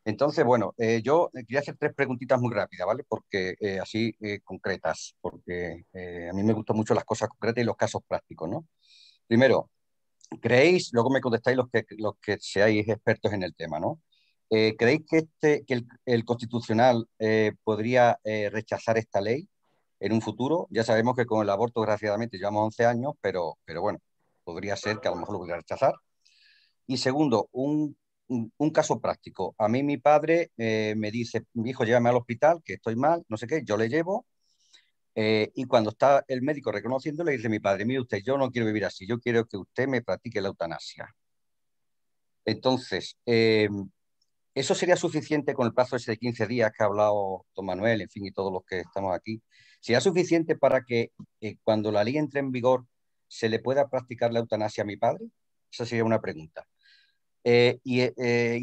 Entonces, bueno, yo quería hacer 3 preguntitas muy rápidas, ¿vale? Porque así concretas, porque a mí me gustan mucho las cosas concretas y los casos prácticos, ¿no? Primero, ¿creéis, luego me contestáis los que seáis expertos en el tema, ¿no? ¿Creéis que el Constitucional podría rechazar esta ley en un futuro? Ya sabemos que con el aborto, desgraciadamente, llevamos 11 años, pero bueno, podría ser que a lo mejor lo pudiera rechazar. Y segundo, un caso práctico. A mí mi padre me dice, mi hijo, llévame al hospital, que estoy mal, no sé qué, yo le llevo. Y cuando está el médico reconociendo, le dice mi padre, mire usted, yo no quiero vivir así, yo quiero que usted me practique la eutanasia. Entonces, ¿eso sería suficiente con el plazo ese de 15 días que ha hablado don Manuel, en fin, y todos los que estamos aquí? ¿Sería suficiente para que cuando la ley entre en vigor se le pueda practicar la eutanasia a mi padre? Esa sería una pregunta. Y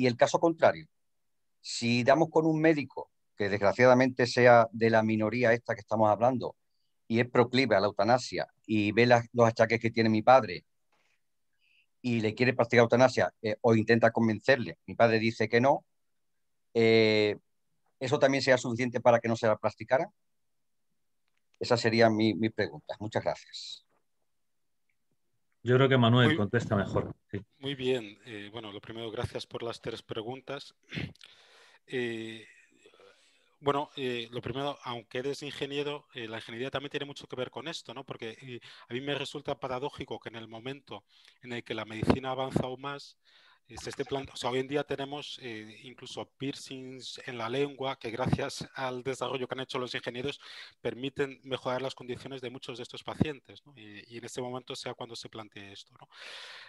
el caso contrario, si damos con un médico que desgraciadamente sea de la minoría esta que estamos hablando y es proclive a la eutanasia y ve los achaques que tiene mi padre y le quiere practicar eutanasia o intenta convencerle, mi padre dice que no, ¿eso también sea suficiente para que no se la practicara? Esa sería mi pregunta. Muchas gracias. Yo creo que Manuel contesta mejor. Sí. Muy bien. Bueno, lo primero, gracias por las 3 preguntas. Bueno, lo primero, aunque eres ingeniero, la ingeniería también tiene mucho que ver con esto, ¿no? Porque a mí me resulta paradójico que en el momento en el que la medicina avanza aún más, o sea, hoy en día tenemos incluso piercings en la lengua que gracias al desarrollo que han hecho los ingenieros permiten mejorar las condiciones de muchos de estos pacientes, ¿no? Y en este momento sea cuando se plantee esto, ¿no?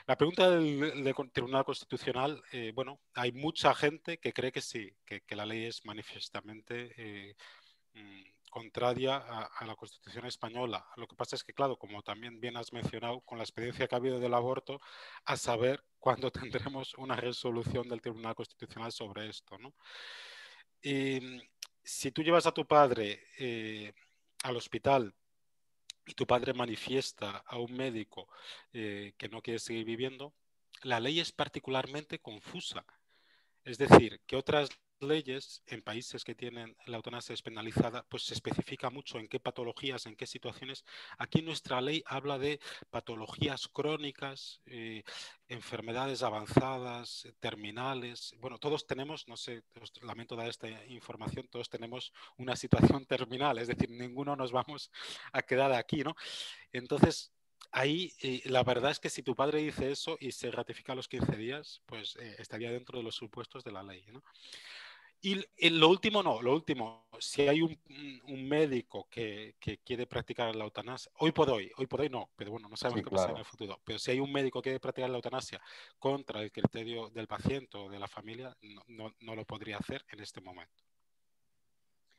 La pregunta del Tribunal Constitucional, bueno, hay mucha gente que cree que sí, que la ley es manifiestamente contraria a la Constitución española. Lo que pasa es que, claro, como también bien has mencionado, con la experiencia que ha habido del aborto, a saber cuándo tendremos una resolución del Tribunal Constitucional sobre esto, ¿no? Y, si tú llevas a tu padre al hospital y tu padre manifiesta a un médico que no quiere seguir viviendo, la ley es particularmente confusa. Es decir, que otras leyes en países que tienen la eutanasia despenalizada, pues se especifica mucho en qué patologías, en qué situaciones. Aquí nuestra ley habla de patologías crónicas, enfermedades avanzadas, terminales. Bueno, todos tenemos, no sé, lamento dar esta información, todos tenemos una situación terminal, es decir, ninguno nos vamos a quedar aquí, ¿no? Entonces, ahí la verdad es que si tu padre dice eso y se ratifica a los 15 días, pues estaría dentro de los supuestos de la ley, ¿no? Y lo último no, lo último, si hay un médico que quiere practicar la eutanasia, hoy por hoy no, pero bueno, no sabemos Sí, qué pasará claro. en el futuro, pero si hay un médico que quiere practicar la eutanasia contra el criterio del paciente o de la familia, no lo podría hacer en este momento.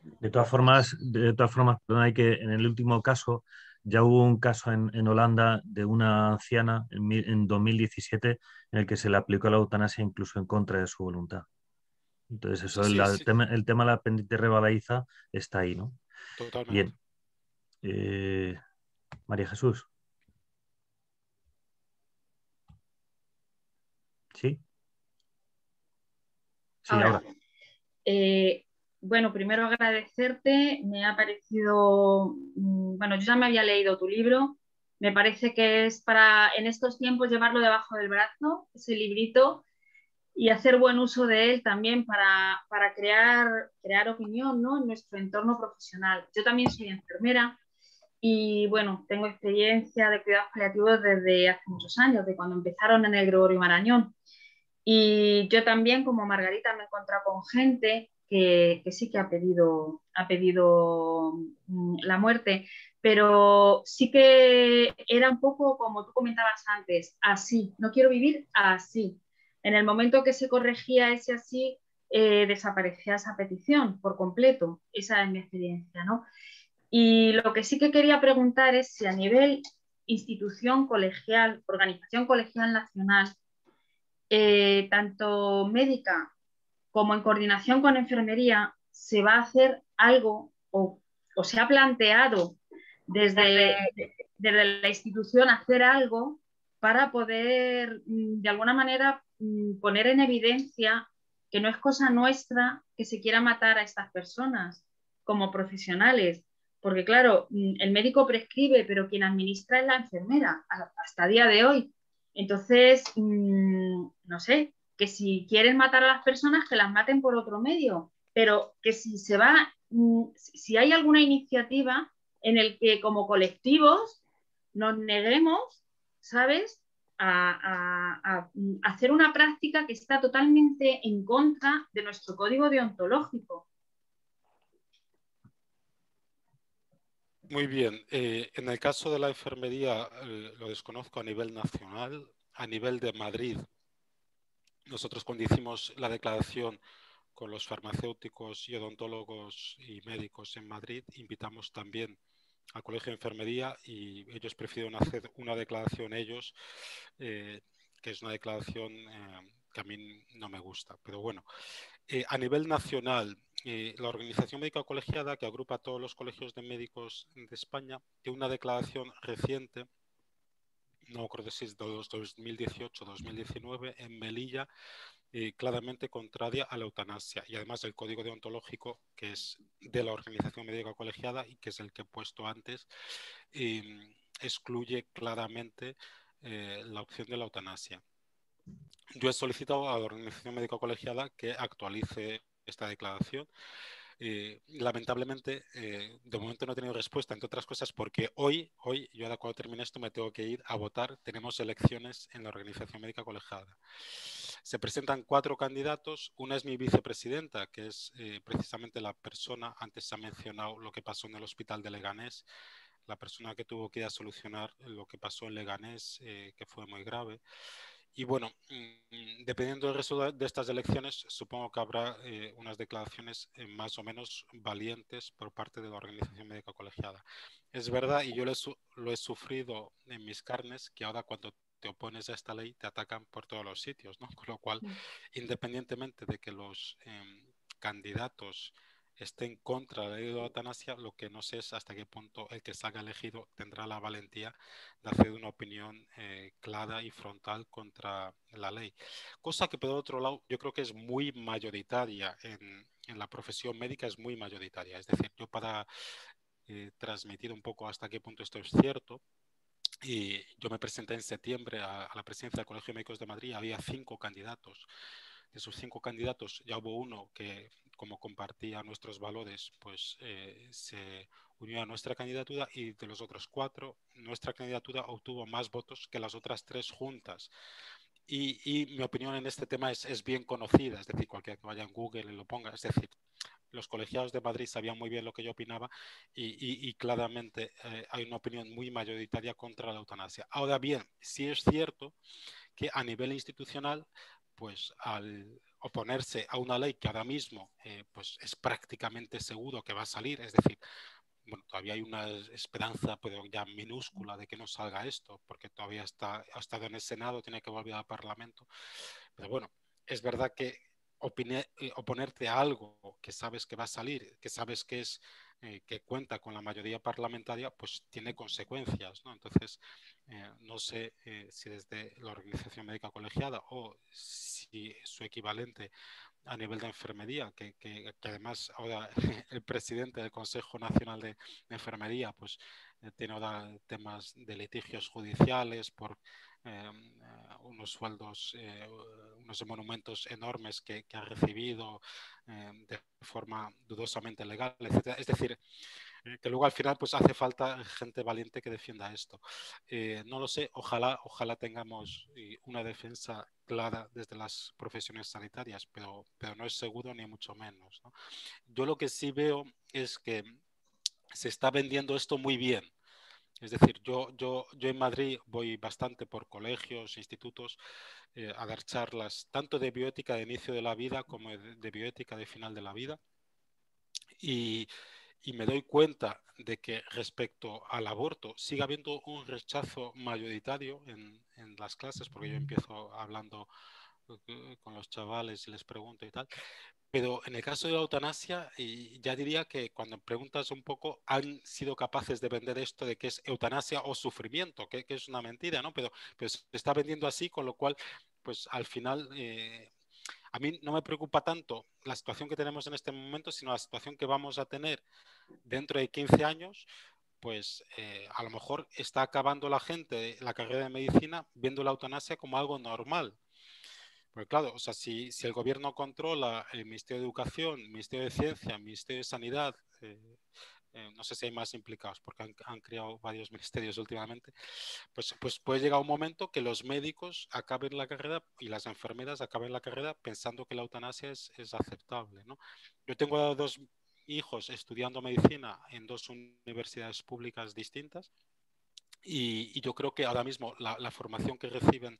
De todas formas, perdón, hay que, en el último caso, ya hubo un caso en Holanda de una anciana en 2017 en el que se le aplicó la eutanasia incluso en contra de su voluntad. Entonces, eso, Sí, sí. el tema de la pendiente resbaladiza está ahí, ¿no? Totalmente. Bien. María Jesús. ¿Sí? Sí, ahora. Bueno, primero agradecerte, me ha parecido, bueno, yo ya me había leído tu libro, me parece que es para en estos tiempos llevarlo debajo del brazo, ese librito, y hacer buen uso de él también para crear opinión, ¿no?, en nuestro entorno profesional. Yo también soy enfermera y, bueno, tengo experiencia de cuidados paliativos desde hace muchos años, de cuando empezaron en el Gregorio Marañón. Y yo también, como Margarita, me he encontrado con gente que sí que ha pedido la muerte, pero sí que era un poco como tú comentabas antes, así, no quiero vivir así. En el momento que se corregía ese así, desaparecía esa petición por completo. Esa es mi experiencia, ¿no? Y lo que sí que quería preguntar es si a nivel institución colegial, organización colegial nacional, tanto médica como en coordinación con enfermería, se va a hacer algo o se ha planteado desde la institución hacer algo para poder, de alguna manera, poner en evidencia que no es cosa nuestra que se quiera matar a estas personas como profesionales. Porque, claro, el médico prescribe, pero quien administra es la enfermera hasta el día de hoy. Entonces, no sé, que si quieren matar a las personas, que las maten por otro medio, pero que si hay alguna iniciativa en el que como colectivos nos neguemos, ¿sabes?, a hacer una práctica que está totalmente en contra de nuestro código deontológico. Muy bien. En el caso de la enfermería, lo desconozco a nivel nacional. A nivel de Madrid, nosotros cuando hicimos la declaración con los farmacéuticos y odontólogos y médicos en Madrid, invitamos también al Colegio de Enfermería y ellos prefirieron hacer una declaración ellos, que es una declaración que a mí no me gusta. Pero bueno, a nivel nacional, la Organización Médica Colegiada, que agrupa a todos los colegios de médicos de España, tiene una declaración reciente, no me acuerdo si es de 2018 o 2019, en Melilla, claramente contraria a la eutanasia. Y además el código deontológico, que es de la Organización Médica Colegiada y que es el que he puesto antes, excluye claramente la opción de la eutanasia. Yo he solicitado a la Organización Médica Colegiada que actualice esta declaración. Lamentablemente, de momento no he tenido respuesta, entre otras cosas, porque hoy, yo ahora cuando termine esto me tengo que ir a votar. Tenemos elecciones en la Organización Médica Colegiada. Se presentan 4 candidatos. Una es mi vicepresidenta, que es precisamente la persona, antes se ha mencionado lo que pasó en el hospital de Leganés, la persona que tuvo que ir a solucionar lo que pasó en Leganés, que fue muy grave. Y bueno, dependiendo del resultado de estas elecciones, supongo que habrá unas declaraciones más o menos valientes por parte de la Organización Médica Colegiada. Es verdad, y yo lo he sufrido en mis carnes, que ahora cuando te opones a esta ley te atacan por todos los sitios, ¿no? Con lo cual, independientemente de que los candidatos estén contra la ley de la eutanasia, lo que no sé es hasta qué punto el que salga elegido tendrá la valentía de hacer una opinión clara y frontal contra la ley. Cosa que, por otro lado, yo creo que es muy mayoritaria en la profesión médica, es muy mayoritaria. Es decir, yo para transmitir un poco hasta qué punto esto es cierto, y yo me presenté en septiembre a la presidencia del Colegio de Médicos de Madrid, había 5 candidatos. De esos 5 candidatos ya hubo uno que, como compartía nuestros valores, pues se unió a nuestra candidatura, y de los otros 4, nuestra candidatura obtuvo más votos que las otras 3 juntas. Y mi opinión en este tema es bien conocida, es decir, cualquiera que vaya en Google y lo ponga, es decir, los colegiados de Madrid sabían muy bien lo que yo opinaba y claramente hay una opinión muy mayoritaria contra la eutanasia. Ahora bien, sí es cierto que a nivel institucional, pues al oponerse a una ley que ahora mismo pues es prácticamente seguro que va a salir, es decir, bueno, todavía hay una esperanza, pero ya minúscula, de que no salga esto, porque todavía ha estado en el Senado, tiene que volver al Parlamento. Pero bueno, es verdad que oponerte a algo que sabes que va a salir, que sabes que es que cuenta con la mayoría parlamentaria, pues tiene consecuencias, ¿no? Entonces, no sé si desde la Organización Médica Colegiada o si su equivalente a nivel de enfermería, que además ahora el presidente del Consejo Nacional de Enfermería pues tiene ahora temas de litigios judiciales por unos sueldos, unos monumentos enormes que ha recibido de forma dudosamente legal, etc. Es decir, que luego al final pues hace falta gente valiente que defienda esto. No lo sé, ojalá tengamos una defensa clara desde las profesiones sanitarias, pero no es seguro ni mucho menos, ¿no? Yo lo que sí veo es que se está vendiendo esto muy bien. Es decir, yo en Madrid voy bastante por colegios, institutos, a dar charlas tanto de bioética de inicio de la vida como de bioética de final de la vida. Y me doy cuenta de que respecto al aborto sigue habiendo un rechazo mayoritario en las clases, porque yo empiezo hablando con los chavales y les pregunto y tal. Pero en el caso de la eutanasia, ya diría que cuando preguntas un poco, han sido capaces de vender esto de que es eutanasia o sufrimiento, que es una mentira, ¿no? Pero se está vendiendo así, con lo cual, pues al final... a mí no me preocupa tanto la situación que tenemos en este momento, sino la situación que vamos a tener dentro de 15 años, pues a lo mejor está acabando la gente la carrera de medicina viendo la eutanasia como algo normal. Porque claro, o sea, si el gobierno controla el Ministerio de Educación, el Ministerio de Ciencia, el Ministerio de Sanidad, no sé si hay más implicados porque han creado varios ministerios últimamente, pues puede llegar un momento que los médicos acaben la carrera y las enfermeras acaben la carrera pensando que la eutanasia es aceptable, ¿no? Yo tengo 2 hijos estudiando medicina en 2 universidades públicas distintas y yo creo que ahora mismo la formación que reciben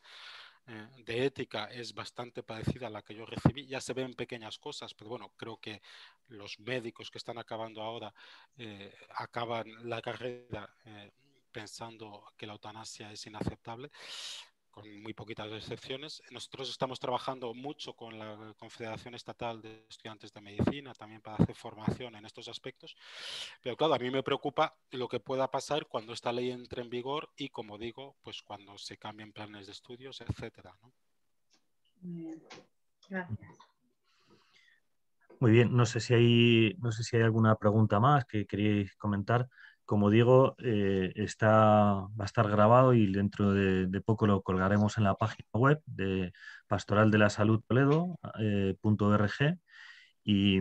de ética es bastante parecida a la que yo recibí. Ya se ven pequeñas cosas, pero bueno, creo que los médicos que están acabando ahora acaban la carrera pensando que la eutanasia es inaceptable. con muy poquitas excepciones. Nosotros estamos trabajando mucho con la Confederación Estatal de Estudiantes de Medicina, también para hacer formación en estos aspectos. Pero claro, a mí me preocupa lo que pueda pasar cuando esta ley entre en vigor y, como digo, pues cuando se cambien planes de estudios, etcétera, ¿no? Gracias. Muy bien, no sé si hay alguna pregunta más que queríais comentar. Como digo, va a estar grabado y dentro de poco lo colgaremos en la página web de Pastoral de la Salud Toledo.org y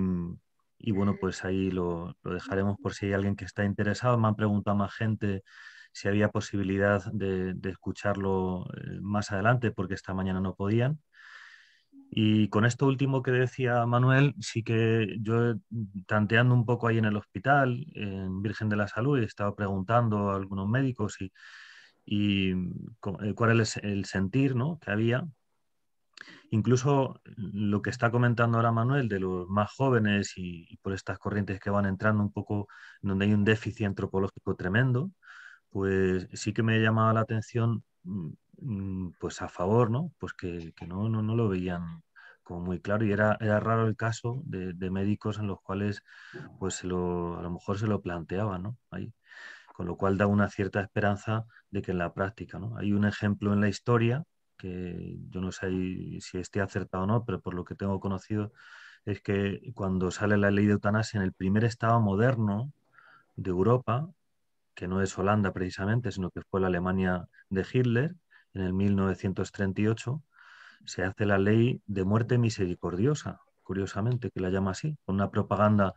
bueno, pues ahí lo dejaremos por si hay alguien que está interesado. Me han preguntado más gente si había posibilidad de escucharlo más adelante porque esta mañana no podían. Y con esto último que decía Manuel, sí que yo tanteando un poco ahí en el hospital, en Virgen de la Salud, he estado preguntando a algunos médicos cuál es el sentir, ¿no?, que había. Incluso lo que está comentando ahora Manuel de los más jóvenes y por estas corrientes que van entrando un poco donde hay un déficit antropológico tremendo, pues sí que me llamaba la atención pues a favor, ¿no? Pues que no lo veían como muy claro y era raro el caso de médicos en los cuales pues a lo mejor se lo planteaban, ¿no? Ahí. Con lo cual da una cierta esperanza de que en la práctica, ¿no? Hay un ejemplo en la historia que yo no sé si esté acertado o no, pero por lo que tengo conocido es que cuando sale la ley de eutanasia en el primer estado moderno de Europa, que no es Holanda precisamente, sino que fue la Alemania de Hitler, en el 1938, se hace la ley de muerte misericordiosa, curiosamente, que la llama así, con una propaganda,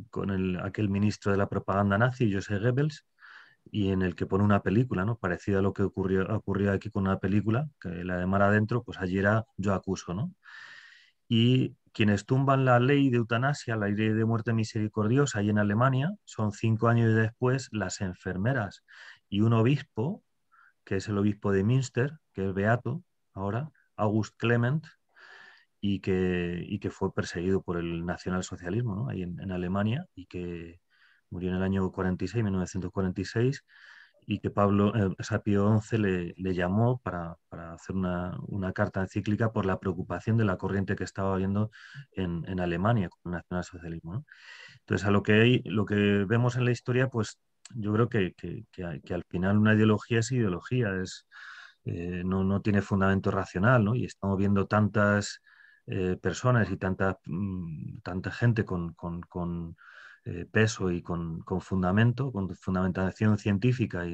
con aquel ministro de la propaganda nazi, Joseph Goebbels, y en el que pone una película, ¿no? Parecida a lo que ocurrió aquí con una película, que la de Mar Adentro, pues allí era Yo acuso, ¿no? Y quienes tumban la ley de eutanasia, la ley de muerte misericordiosa, ahí en Alemania, son 5 años después las enfermeras y un obispo, que es el obispo de Münster, que es beato ahora, August Clement, y que fue perseguido por el nacionalsocialismo, ¿no?, ahí en Alemania, y que murió en el año 46, 1946, y que Pío XI le llamó para hacer una carta encíclica por la preocupación de la corriente que estaba habiendo en Alemania con el nacionalsocialismo, ¿no? Entonces, lo que vemos en la historia, pues yo creo que al final una ideología es ideología, no tiene fundamento racional, ¿no? Y estamos viendo tantas personas y tanta gente con peso y con fundamento, con fundamentación científica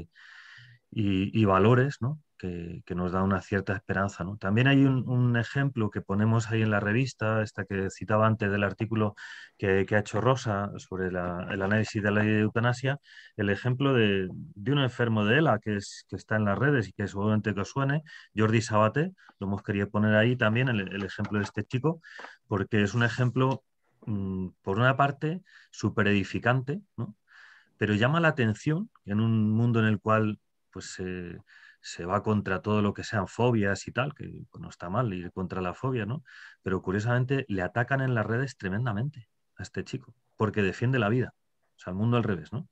y valores, ¿no?, que nos da una cierta esperanza, ¿no? También hay un ejemplo que ponemos ahí en la revista, esta que citaba antes del artículo que ha hecho Rosa sobre el análisis de la ley de eutanasia, el ejemplo de un enfermo de ELA que está en las redes y que seguramente que os suene, Jordi Sabaté, lo hemos querido poner ahí también, el ejemplo de este chico, porque es un ejemplo, por una parte, súper edificante, ¿no?, pero llama la atención en un mundo en el cual pues se va contra todo lo que sean fobias y tal, que pues, no está mal ir contra la fobia, ¿no? Pero curiosamente le atacan en las redes tremendamente a este chico, porque defiende la vida. O sea, el mundo al revés, ¿no?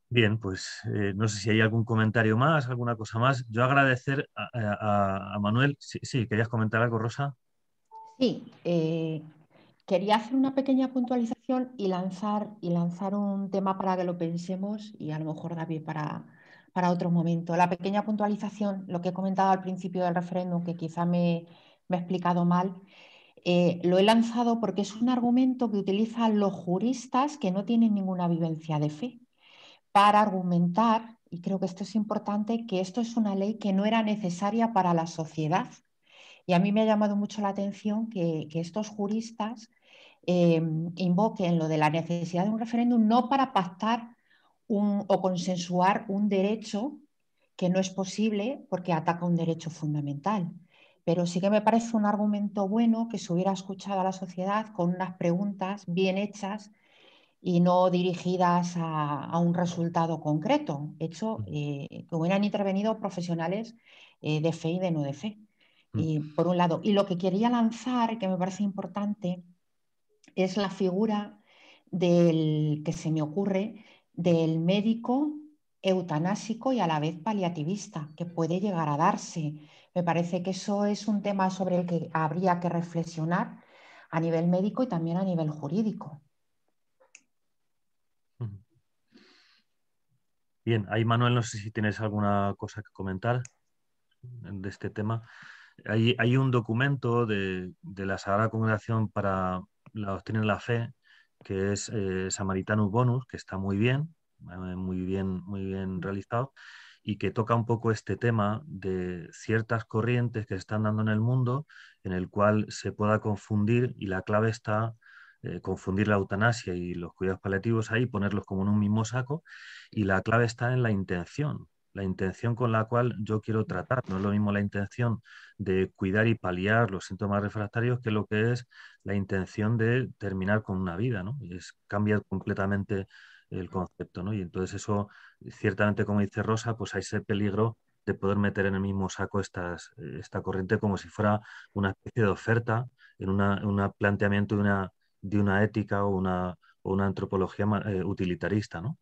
Bien, pues no sé si hay algún comentario más, alguna cosa más. Yo agradecer a Manuel. Sí, ¿querías comentar algo, Rosa? Sí, quería hacer una pequeña puntualización y lanzar un tema para que lo pensemos y a lo mejor da pie para otro momento. La pequeña puntualización, lo que he comentado al principio del referéndum, que quizá me he explicado mal, lo he lanzado porque es un argumento que utilizan los juristas que no tienen ninguna vivencia de fe para argumentar, y creo que esto es importante, que esto es una ley que no era necesaria para la sociedad. Y a mí me ha llamado mucho la atención que estos juristas invoquen lo de la necesidad de un referéndum no para pactar o consensuar un derecho que no es posible porque ataca un derecho fundamental. Pero sí que me parece un argumento bueno que se hubiera escuchado a la sociedad con unas preguntas bien hechas y no dirigidas a un resultado concreto, que hubieran intervenido profesionales de fe y de no de fe. Y por un lado, y lo que quería lanzar, que me parece importante, es la figura que se me ocurre del médico eutanásico y a la vez paliativista, que puede llegar a darse. Me parece que eso es un tema sobre el que habría que reflexionar a nivel médico y también a nivel jurídico. Bien, ahí Manuel, no sé si tienes alguna cosa que comentar de este tema. Hay un documento de la Sagrada Congregación para la Doctrina de la Fe, que es Samaritanus Bonus, que está muy bien realizado, y que toca un poco este tema de ciertas corrientes que se están dando en el mundo, en el cual se pueda confundir, y la clave está confundir la eutanasia y los cuidados paliativos ahí, ponerlos como en un mismo saco, y la clave está en la intención con la cual yo quiero tratar. No es lo mismo la intención de cuidar y paliar los síntomas refractarios que lo que es la intención de terminar con una vida, ¿no? Cambia completamente el concepto, ¿no? Y entonces eso, ciertamente, como dice Rosa, pues hay ese peligro de poder meter en el mismo saco esta corriente como si fuera una especie de oferta en un planteamiento de una ética o una antropología utilitarista, ¿no?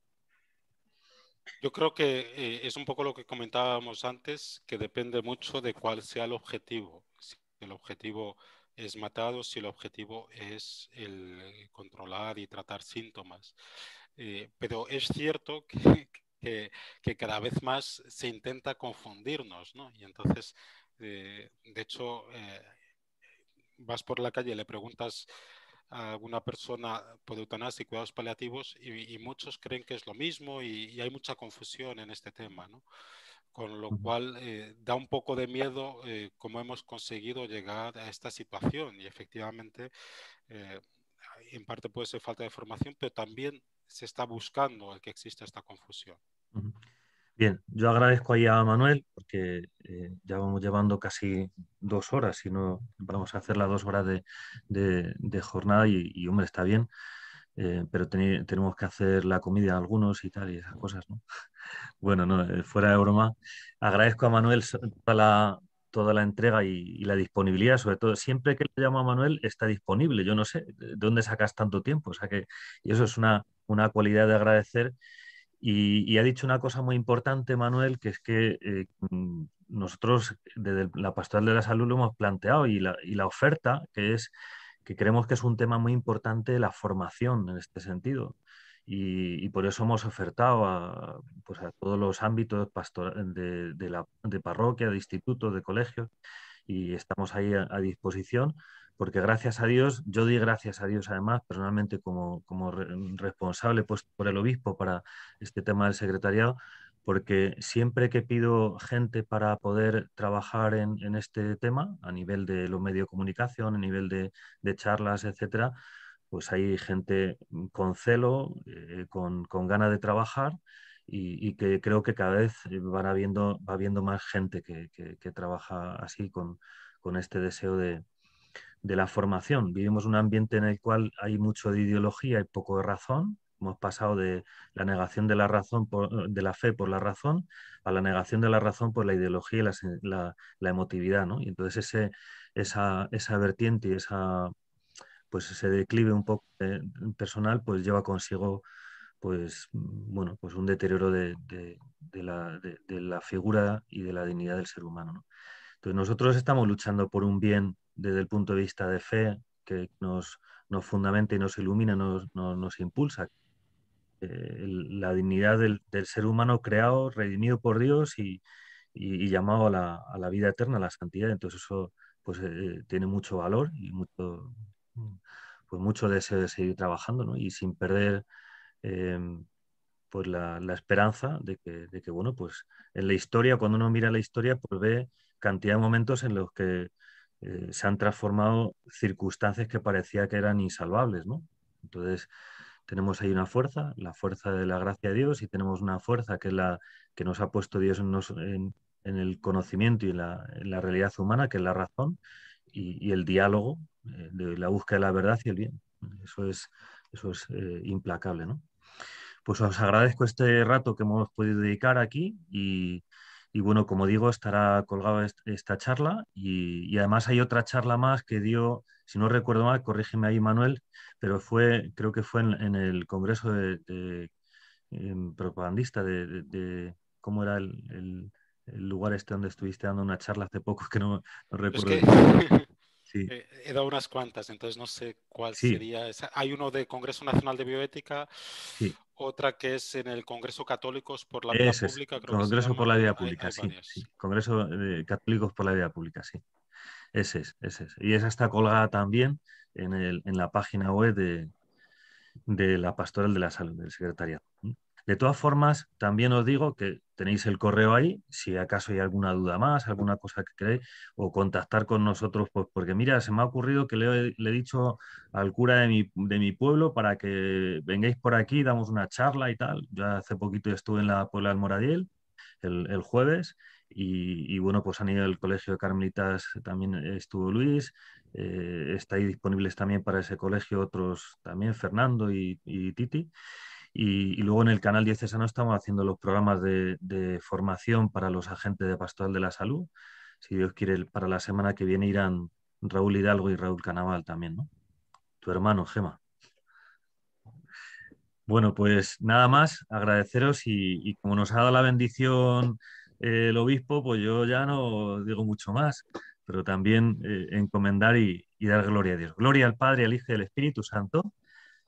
Yo creo que es un poco lo que comentábamos antes, que depende mucho de cuál sea el objetivo. Si el objetivo es matar o si el objetivo es el controlar y tratar síntomas. Pero es cierto que cada vez más se intenta confundirnos, ¿no? Y entonces, de hecho, vas por la calle y le preguntas a alguna persona por eutanasia y cuidados paliativos y muchos creen que es lo mismo y hay mucha confusión en este tema, ¿no? Con lo cual da un poco de miedo cómo hemos conseguido llegar a esta situación y efectivamente en parte puede ser falta de formación, pero también se está buscando el que exista esta confusión. Bien, yo agradezco ahí a Manuel porque ya vamos llevando casi 2 horas y no vamos a hacer las 2 horas de jornada y, hombre, está bien, pero tenemos que hacer la comida a algunos y tal y esas cosas, ¿no? Bueno, no, fuera de broma, agradezco a Manuel toda la entrega y la disponibilidad, sobre todo, siempre que le llamo a Manuel está disponible, yo no sé de dónde sacas tanto tiempo, o sea que y eso es una cualidad de agradecer. Y ha dicho una cosa muy importante, Manuel, que es que nosotros desde la Pastoral de la Salud lo hemos planteado y la oferta, que creemos que es un tema muy importante, la formación en este sentido. Y por eso hemos ofertado pues a todos los ámbitos de parroquia, de institutos, de colegios, y estamos ahí a disposición, porque gracias a Dios, yo di gracias a Dios además, personalmente como responsable puesto por el obispo para este tema del secretariado, porque siempre que pido gente para poder trabajar en este tema, a nivel de los medios de comunicación, a nivel de charlas, etcétera, pues hay gente con celo, con ganas de trabajar y que creo que cada vez va habiendo más gente que trabaja así con este deseo de la formación. Vivimos un ambiente en el cual hay mucho de ideología y poco de razón. Hemos pasado de la negación de la razón de la fe por la razón a la negación de la razón por la ideología y la emotividad, ¿no? Y entonces esa vertiente y pues ese declive un poco personal pues lleva consigo pues bueno, pues un deterioro de la figura y de la dignidad del ser humano, ¿no? Entonces nosotros estamos luchando por un bien desde el punto de vista de fe que nos fundamenta y nos ilumina, nos impulsa. La dignidad del ser humano creado, redimido por Dios y llamado a la vida eterna, a la santidad. Entonces eso pues tiene mucho valor y mucho deseo de seguir trabajando, ¿no? Y sin perder pues la esperanza de que, bueno, pues en la historia, cuando uno mira la historia, pues ve cantidad de momentos en los que se han transformado circunstancias que parecía que eran insalvables, ¿no? Entonces, tenemos ahí una fuerza, la fuerza de la gracia de Dios, y tenemos una fuerza que es la que nos ha puesto Dios en el conocimiento y en la realidad humana, que es la razón y el diálogo de la búsqueda de la verdad y el bien. Eso es implacable, ¿no? Pues os agradezco este rato que hemos podido dedicar aquí y bueno, como digo, estará colgada esta charla y además hay otra charla más que dio, si no recuerdo mal, corrígeme ahí Manuel, pero creo que fue en el Congreso propagandista de cómo era el lugar este donde estuviste dando una charla hace poco, que no recuerdo. Es que sí. He dado unas cuantas, entonces no sé cuál Sí. sería. Hay uno de Congreso Nacional de Bioética, sí. otra que es en el Congreso Católicos por la Vida Pública, creo que se Congreso llama. por la Vida Pública, Hay sí, varias. sí. Congreso Católicos por la Vida Pública, sí. Ese es. Y esa está colgada también en la página web de la Pastoral de la Salud, del secretariado. De todas formas, también os digo que tenéis el correo ahí, si acaso hay alguna duda más, alguna cosa que queréis, o contactar con nosotros, pues porque mira, se me ha ocurrido que le he dicho al cura de mi pueblo para que vengáis por aquí, damos una charla y tal. Yo hace poquito estuve en la Puebla del Moradiel, el jueves, y bueno, pues a nivel del Colegio de Carmelitas también estuvo Luis, estáis disponibles también para ese colegio otros también, Fernando y Titi. Y luego en el canal diocesano estamos haciendo los programas de formación para los agentes de Pastoral de la Salud. Si Dios quiere, para la semana que viene irán Raúl Hidalgo y Raúl Canaval también, ¿no? Tu hermano, Gema. Bueno, pues nada más, agradeceros y como nos ha dado la bendición el obispo, pues yo ya no digo mucho más, pero también encomendar y dar gloria a Dios. Gloria al Padre, al Hijo y al Espíritu Santo,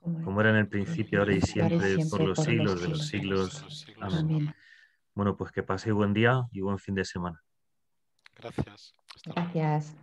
como era en el principio, ahora y siempre, por los siglos de los siglos. Amén. Bueno, pues que paséis buen día y buen fin de semana. Gracias. Gracias.